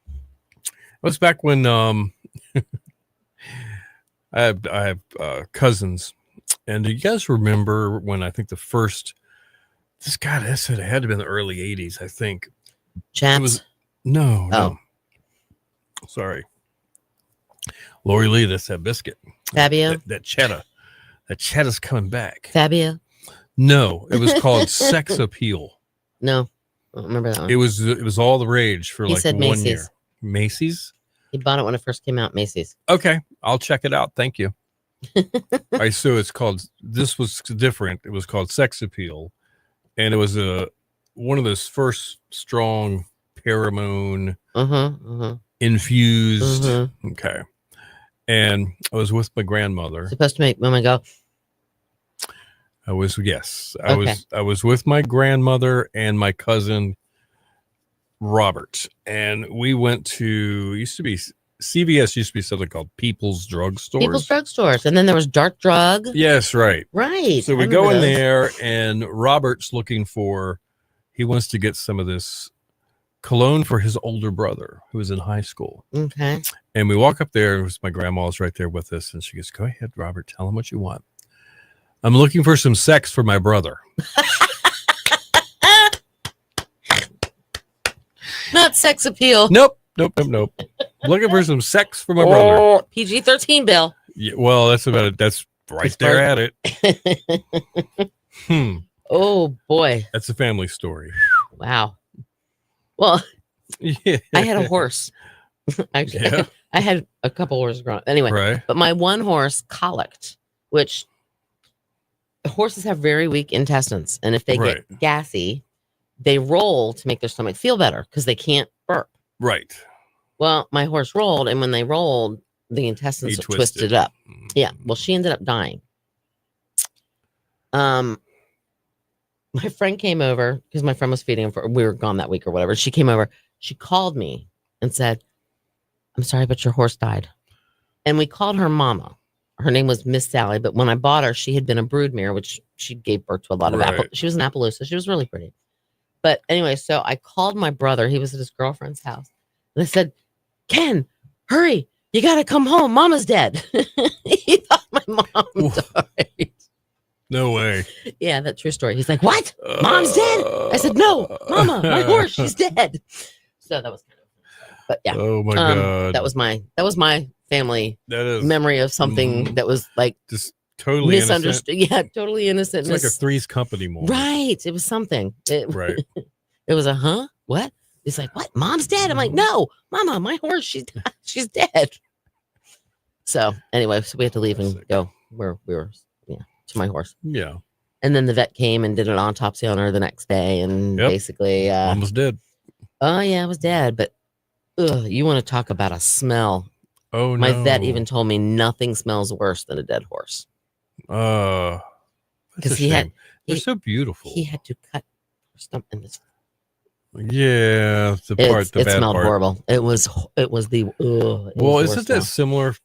It was back when I have cousins. And do you guys remember when I think this guy, I said it had to be in the early 80s, I think. Chaps. It was no. Oh. Sorry. Lori Lee, that's that biscuit. Fabio. That cheddar. That cheddar's coming back. Fabio. No, it was called Sex Appeal. No, I don't remember that one. It was all the rage for He like said 1 Macy's. year. Macy's? He bought it when it first came out. Macy's. Okay, I'll check it out. Thank you. All right, so it's called. This was different. It was called Sex Appeal, and it was one of those first strong pheromone infused. Okay, and I was with my grandmother. Supposed to make women go. I was Okay. I was with my grandmother and my cousin Robert, and we went to CVS used to be something called People's Drug Stores. People's drugstores, and then there was Dark Drug. Yes, right. Right. So I we go in remember those. there, and Robert's he wants to get some of this cologne for his older brother who was in high school. Okay. And we walk up there, and my grandma's right there with us, and she goes, "Go ahead, Robert, tell him what you want." I'm looking for some sex for my brother. Not sex appeal. Nope. Looking for some sex for my brother. Oh, PG-13, Bill. Yeah, well, that's about it. That's right It's there fine. at it. Oh boy. That's a family story. Wow. Well, Yeah. I had a horse. Actually, Yeah. I had a couple horses growing up. Anyway, Right. but my one horse colicked, which horses have very weak intestines. And if they Right. get gassy, they roll to make their stomach feel better because they can't burp. Right. Well, my horse rolled, and when they rolled, the intestines He are twisted up. Yeah. Well, she ended up dying. My friend came over because my friend was feeding him. We were gone that week or whatever. She came over. She called me and said, "I'm sorry, but your horse died." And we called her Mama. Her name was Miss Sally. But when I bought her, she had been a broodmare, which she gave birth to a lot of apple. Right. She was an Appaloosa. She was really pretty. But anyway, so I called my brother. He was at his girlfriend's house. And I said, "Ken, hurry. You got to come home. Mama's dead." He thought my mom died. No way. Yeah, that's true story. He's like, "What? Mom's dead?" I said, "No, Mama, my horse, she's dead." So that was kind of, but yeah. Oh my God. That was my family That is memory of something that was like just totally innocent. misunderstood. Yeah, totally innocent. It's like a Three's Company moment. Right. It was something. Right. It was a huh? What? He's like, "What? Mom's dead?" I'm like, "No, Mama, my horse, she's dead." So anyway, so we had to leave and go where we were, to my horse. Yeah. And then the vet came and did an autopsy on her the next day, and Yep. basically, Mom was dead. oh yeah, it was dead. But you want to talk about a smell? Oh no. My vet even told me nothing smells worse than a dead horse. That's Because a he had shame. They're so beautiful. he had to cut her stomach, and Yeah, the bad smelled part. horrible. It was the Well, isn't that similar?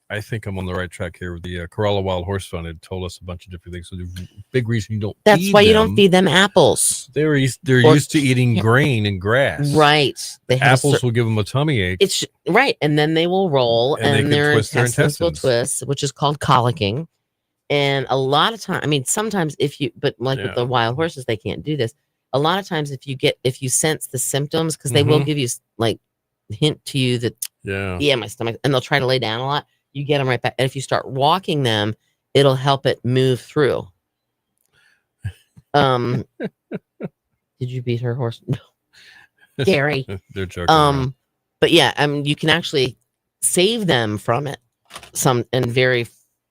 I think I'm on the right track here. The Corolla Wild Horse Fund had told us a bunch of different things. So the big reason you don't That's feed why you them, don't feed them apples. They're Or- used to eating grain and grass. Right. They have Apples will give them a tummy ache. it's right, and then they will roll, And they and can their twist their intestines will intestines. twist, which is called colicking. And a lot of time, I mean, sometimes but like with Yeah. the wild horses, they can't do this. A lot of times, if you sense the symptoms, because they will give you like hint to you that Yeah. my stomach, and they'll try to lay down a lot. You get them right back, and if you start walking them, it'll help it move through. Did you beat her horse? No, Gary. They're joking. around. But yeah, you can actually save them from it.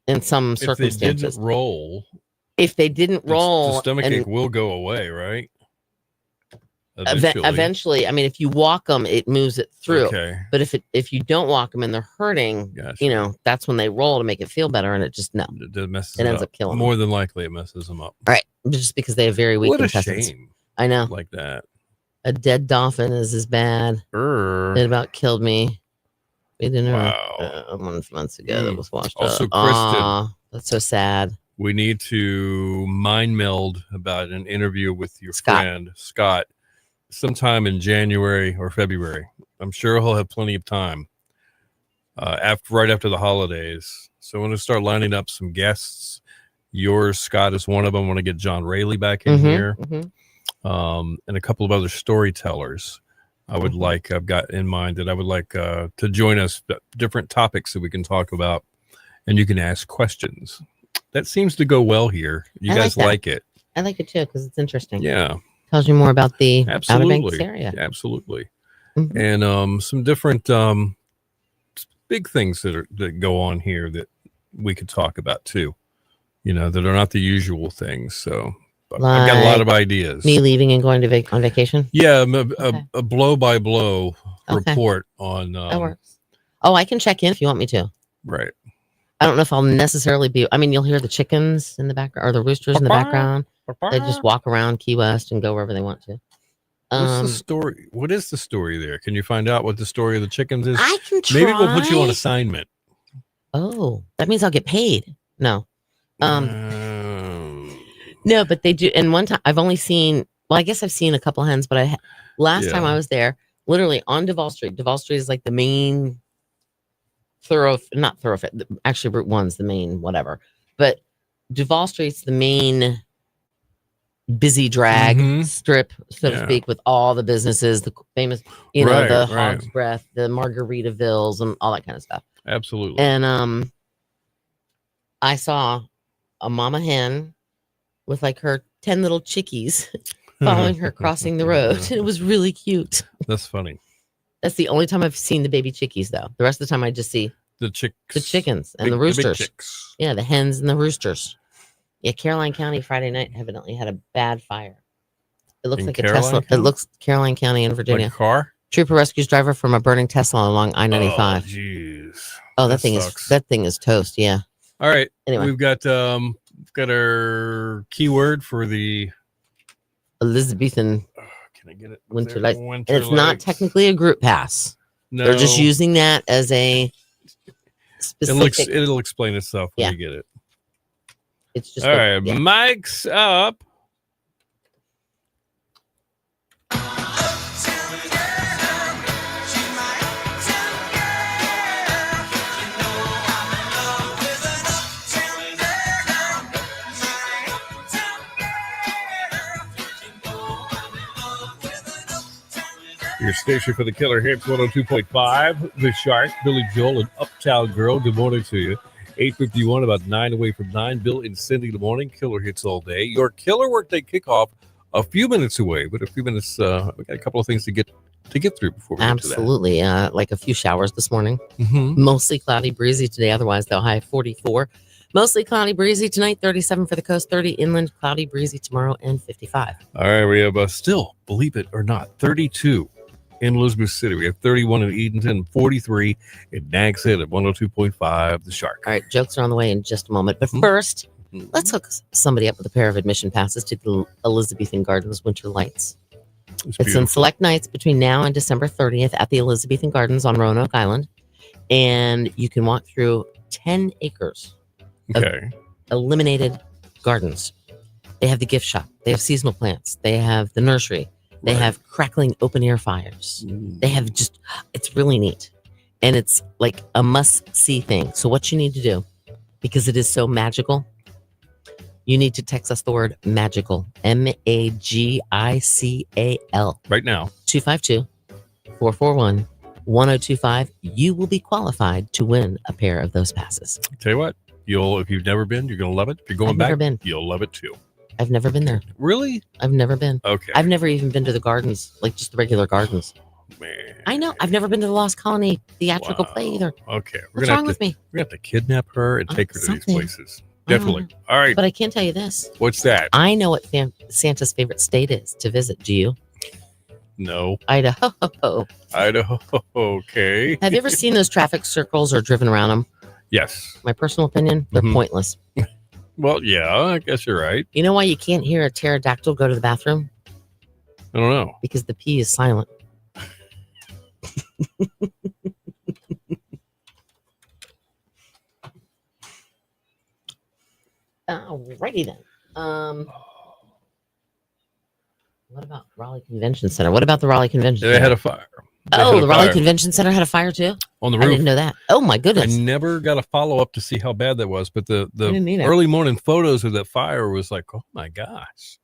In some If they circumstances, didn't roll, if they didn't roll, the stomach and ache will go away, right? eventually, I mean, if you walk them, it moves it through. Okay. But if you don't walk them and they're hurting, Gotcha. that's when they roll to make it feel better, and it just It messes it ends up killing them. More than likely, it messes them up. Right, just because they have very weak What a intestines. shame. I know. Like that. A dead dolphin is as bad. It about killed me. We didn't Wow. a months ago that was washed Also, up. Kristen. Aw, that's so sad. We need to mind meld about an interview with your Scott. friend Scott sometime in January or February. I'm sure he'll have plenty of time right after the holidays. So I want to start lining up some guests. Yours, Scott, is one of them. I want to get John Rayleigh back in here, and a couple of other storytellers. I've got in mind that I would like to join us, different topics that we can talk about, and you can ask questions. That seems to go well here. You I guys like that. like it. I like it too because it's interesting. Yeah, Tells you more about the Outer absolutely. Banks area. Absolutely. Mhm. And some different big things that go on here that we could talk about too, that are not the usual things. So but I've got a lot of ideas. Me leaving and going to on vacation. Yeah, Okay. a blow by blow Okay. report on That works. Oh, I can check in if you want me to. right. I don't know if I'll necessarily be. I mean, you'll hear the chickens in the background or the roosters in the background. They just walk around Key West and go wherever they want to. What's the story? What is the story there? Can you find out what the story of the chickens is? I can try. Maybe we'll put you on assignment. Oh, that means I'll get paid. No. Um, No, but they do. And one time I've only seen, well, I guess I've seen a couple hens, but last time Yeah. I was there, literally on Duval Street. Duval Street is like the main not thoroughfare. Actually, Route 1's the main whatever. But Duval Street's the main busy drag Mhm. strip, so to Yeah. speak, with all the businesses, the famous, the Right. Hog's Breath, the Margaritavilles, and all that kind of stuff. Absolutely. And I saw a mama hen with like her 10 little chickies following her crossing the road. It was really cute. That's funny. That's the only time I've seen the baby chickies, though. The rest of the time, I just see The chicks. the chickens and Big- the big roosters. chicks. Yeah, the hens and the roosters. Yeah, Caroline County Friday night evidently had a bad fire. It looks In like a Caroline Tesla. County? It looks Caroline County in Like Virginia. a car? Trooper rescues driver from a burning Tesla along Oh, I-95. jeez. Oh, that that sucks. thing is toast. Yeah. All right. Anyway. We've got our keyword for the Elizabethan can I get it? Winter There, Lights. Winter And it's not Lights. technically a group pass. No. They're just using that as a specific. It'll explain itself when Yeah. you get it. It's just All a- right. yeah. Mike's up. Your station for the Killer Hits 102.5. The Shark, Billy Joel, and Uptown Girl. Good morning to you. 8:51, about 9 away from 9. Bill and Cindy, good morning. Killer Hits all day. Your Killer Workday kickoff a few minutes away, but a few minutes. We got a couple of things to get through before we Absolutely. Like a few showers this morning. get to that. Mm-hmm. Mostly cloudy, breezy today. Otherwise, they'll high 44. Mostly cloudy, breezy tonight. 37 for the coast. 30 inland. Cloudy, breezy tomorrow, and 55. All right, we have still, believe it or not, 32 in Elizabeth City. We have 31 in Edenton, 43 in Nags Head at 102.5. The Shark. All right, jokes are on the way in just a moment. But first, let's hook somebody up with a pair of admission passes to the Elizabethan Gardens Winter Lights. It's beautiful. on select nights between now and December 30th at the Elizabethan Gardens on Roanoke Island. And you can walk through 10 acres Okay. eliminated gardens. They have the gift shop. They have seasonal plants. They have the nursery. They Right. have crackling open air fires. They have it's really neat. And it's like a must see thing. So what you need to do, because it is so magical, you need to text us the word magical, MAGICAL, Right now. 252-441-1025. You will be qualified to win a pair of those passes. Tell you what, if you've never been, you're gonna love it. If you're going I've back, never been. you'll love it too. I've never been there. Really? I've never been. Okay. I've never even been to the gardens, like just the regular gardens. Man. I know. I've never been to the Lost Colony theatrical Wow. play either. Okay. What's wrong with me? We're gonna have to kidnap her and take her to these Something. places. Definitely. All right. But I can tell you this. What's that? I know what Santa's favorite state is to visit. Do you? No. Idaho. Idaho. Okay. Have you ever seen those traffic circles or driven around them? Yes. My personal opinion, they're Mhm. pointless. Well, yeah, I guess you're right. You know why you can't hear a pterodactyl go to the bathroom? I don't know. Because the P is silent. Alrighty then. What about Raleigh Convention Center? What about the Raleigh Convention They Center? had a fire. They Oh, had a the Raleigh fire Convention Center had a fire too? on the I roof. didn't know that. Oh my I goodness. never got a follow up to see how bad that was, but the didn't either. early morning photos of that fire was like, oh my gosh,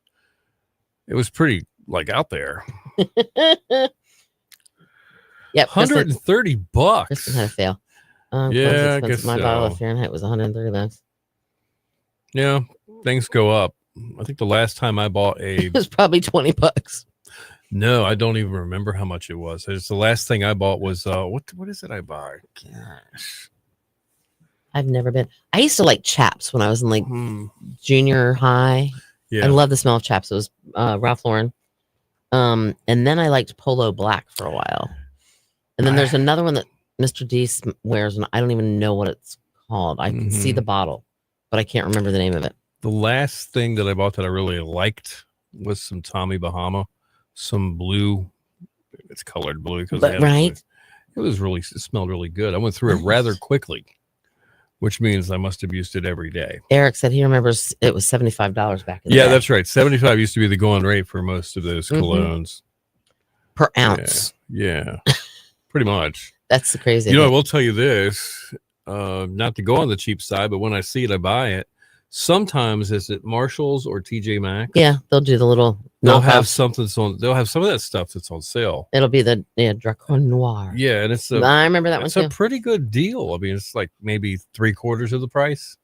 it was pretty like out there. Yep. Kristen $130. had a fail. Yeah, I guess my bottle of so. Fahrenheit was $130. Yeah, things go up. I think the last time I bought a It was probably $20. no, I don't even remember how much it was. It's the last thing I bought was what is it I buy? Gosh. I've never been. I used to like Chaps when I was in like Hmm. junior high. Yeah. I love the smell of Chaps. It was Ralph Lauren. And then I liked Polo Black for a while. And then there's another one that Mr. D wears, and I don't even know what it's called. I can see Mhm. the bottle, but I can't remember the name of it. The last thing that I bought that I really liked was some Tommy Bahama, some blue. It's colored blue because But, right? it smelled really good. I went through it rather quickly, which means I must have used it every day. Eric said he remembers it was $75 back in the Yeah, day that's right. 75 used to be the going rate for most of those Mhm. colognes. per ounce. Yeah, pretty much. That's the crazy You know, I thing. will tell you this, not to go on the cheap side, but when I see it, I buy it. Sometimes it's at Marshall's or TJ Maxx. Yeah, they'll do the little They'll have knockoffs. something they'll have some of that stuff that's on sale. It'll be the Dracon Noir. Yeah, and it's I remember that one it's a too. pretty good deal. I mean, it's like maybe 3/4 of the price.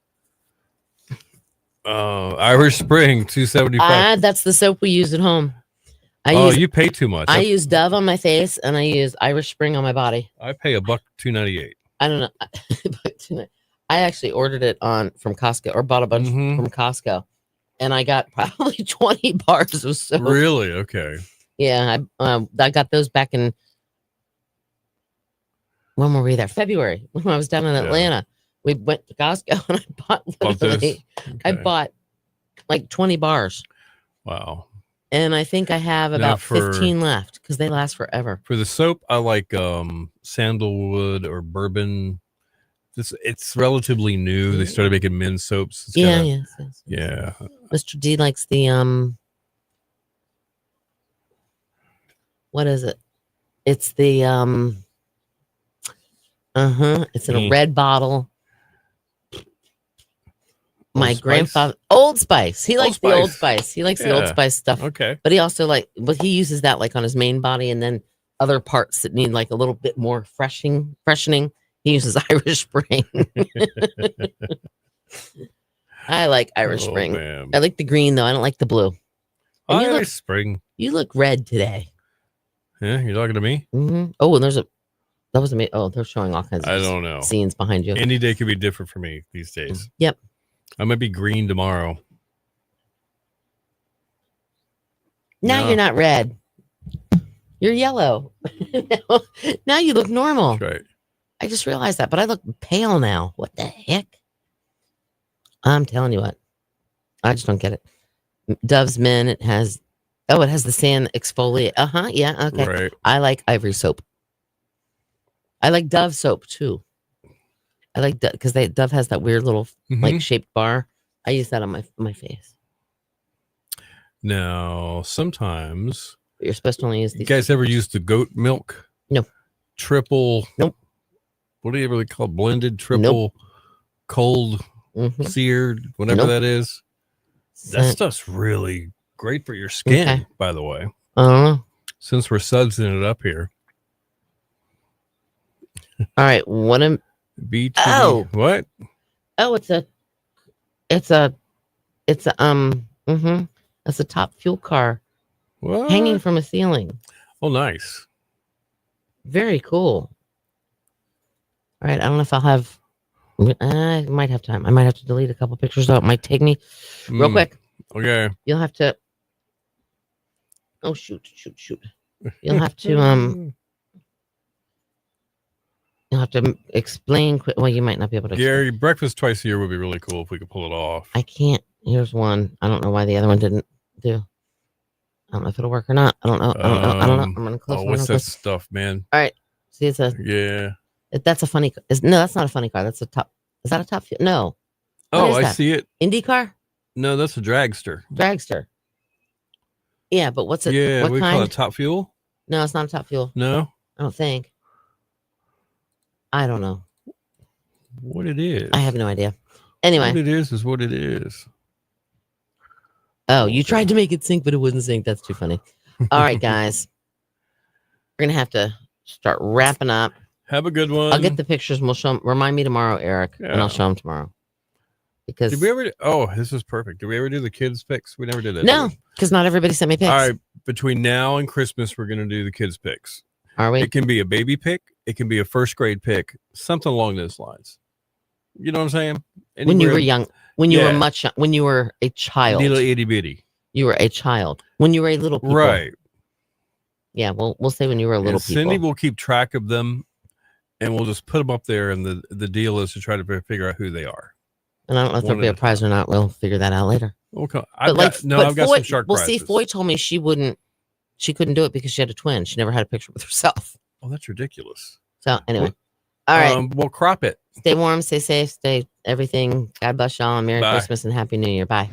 Irish Spring, $2.75. That's the soap we use at home. You pay too much. I use Dove on my face and I use Irish Spring on my body. I pay $1.298. I don't know. But tonight, I actually ordered it from Costco or bought a bunch Mhm. from Costco, and I got probably 20 bars of soap. Really? Okay. Yeah, I got those back in when were we there? February, when I was down in Yeah. Atlanta. We went to Costco and I bought Bought those? literally, I Okay. bought like 20 bars. Wow. And I think I have Now about for- 15 left because they last forever. For the soap, I like sandalwood or bourbon. It's relatively new. They started making men's soaps. It's Yeah, kinda- yes. Yeah. Mr. D likes the what is it? It's the it's in a Mm. red bottle. My Spice? grandfather Old Spice. He Old likes the Old Spice. Spice. He likes the Old Yeah. Spice stuff. Okay. But he also but he uses that like on his main body and then other parts that need like a little bit more freshening. He uses Irish Spring. I like Irish Oh, Spring. man. I like the green though. I don't like the blue. And you Irish Spring. You look red today. Yeah, you're talking to me? Oh, and that was amazing. Oh, they're showing all kinds of I don't know. scenes behind you. Any day could be different for me these days. Yep. I might be green tomorrow. Now No. you're not red. You're yellow. Now you look normal. That's right. I just realized that, but I look pale now. What the heck? I'm telling you what. I just don't get it. Dove's Men, it has the sand exfoliate. Yeah, okay. Right. I like Ivory soap. I like Dove soap too. I like because Dove has that weird little Mhm. like shaped bar. I use that on my face. Now, sometimes But you're supposed to only use you these. guys ever use the goat milk? No. Triple. Nope. What do you really call it? Blended triple cold Mhm. seared, whatever Nope. that is. That Scent. stuff's really great for your skin, Okay. by the way. I don't know. Since we're sudsing it up here. All right. What am BT. Oh. What? Oh, it's a That's a top fuel car What? hanging from a ceiling. Oh, nice. Very cool. All right, I don't know if I'll have. I might have time. I might have to delete a couple pictures. Though it might take me real Mm, quick. Okay. You'll have to. Oh shoot! You'll have to You'll have to explain. Well, you might not be able to. explain. Gary, breakfast twice a year would be really cool if we could pull it off. I can't. Here's one. I don't know why the other one didn't do. I don't know if it'll work or not. I don't know. I'm gonna close. Oh, one what's real that quick. stuff, man? See, it's a. Yeah. That's a funny. No, that's not a funny car. That's a top. Is that a top? No. What Oh, is I that? see it. Indy car, No, that's a dragster. dragster. Yeah, but what's it? Yeah, what we kind? call it top fuel. No, it's not a top fuel. No, I don't think. I don't know. what it is. I have no idea. Anyway. What it is what it is. Oh, you tried to make it sync, but it wouldn't sync. That's too funny. All right, guys. We're gonna have to start wrapping up. Have a good one. I'll get the pictures and we'll show them. Remind me tomorrow, Eric, and Yeah. I'll show them tomorrow. Because Did we ever? Oh, this is perfect. Did we ever do the kids picks? We never did that. no, did we? because not everybody sent me pics. All right. Between now and Christmas, we're gonna do the kids picks. Are we? It can be a baby pick. It can be a first grade pick. Something along those lines. You know what I'm saying? When you were young, when you were Yeah. much, when you were a child, little itty bitty. you were a child. When you were a little people. Right. Yeah, we'll say when you were a little And Cindy people. will keep track of them, and we'll just put them up there. And the deal is to try to figure out who they are. And I don't know if there'll one be at a a prize or not. We'll figure that out later. Okay. But I've got Foy, some shark well, prizes. see, Foy told me she couldn't do it because she had a twin. She never had a picture with herself. Oh, that's ridiculous. So anyway, all right. We'll crop it. Stay warm, stay safe, stay everything. God bless y'all. Merry Bye. Christmas and Happy New Year. Bye.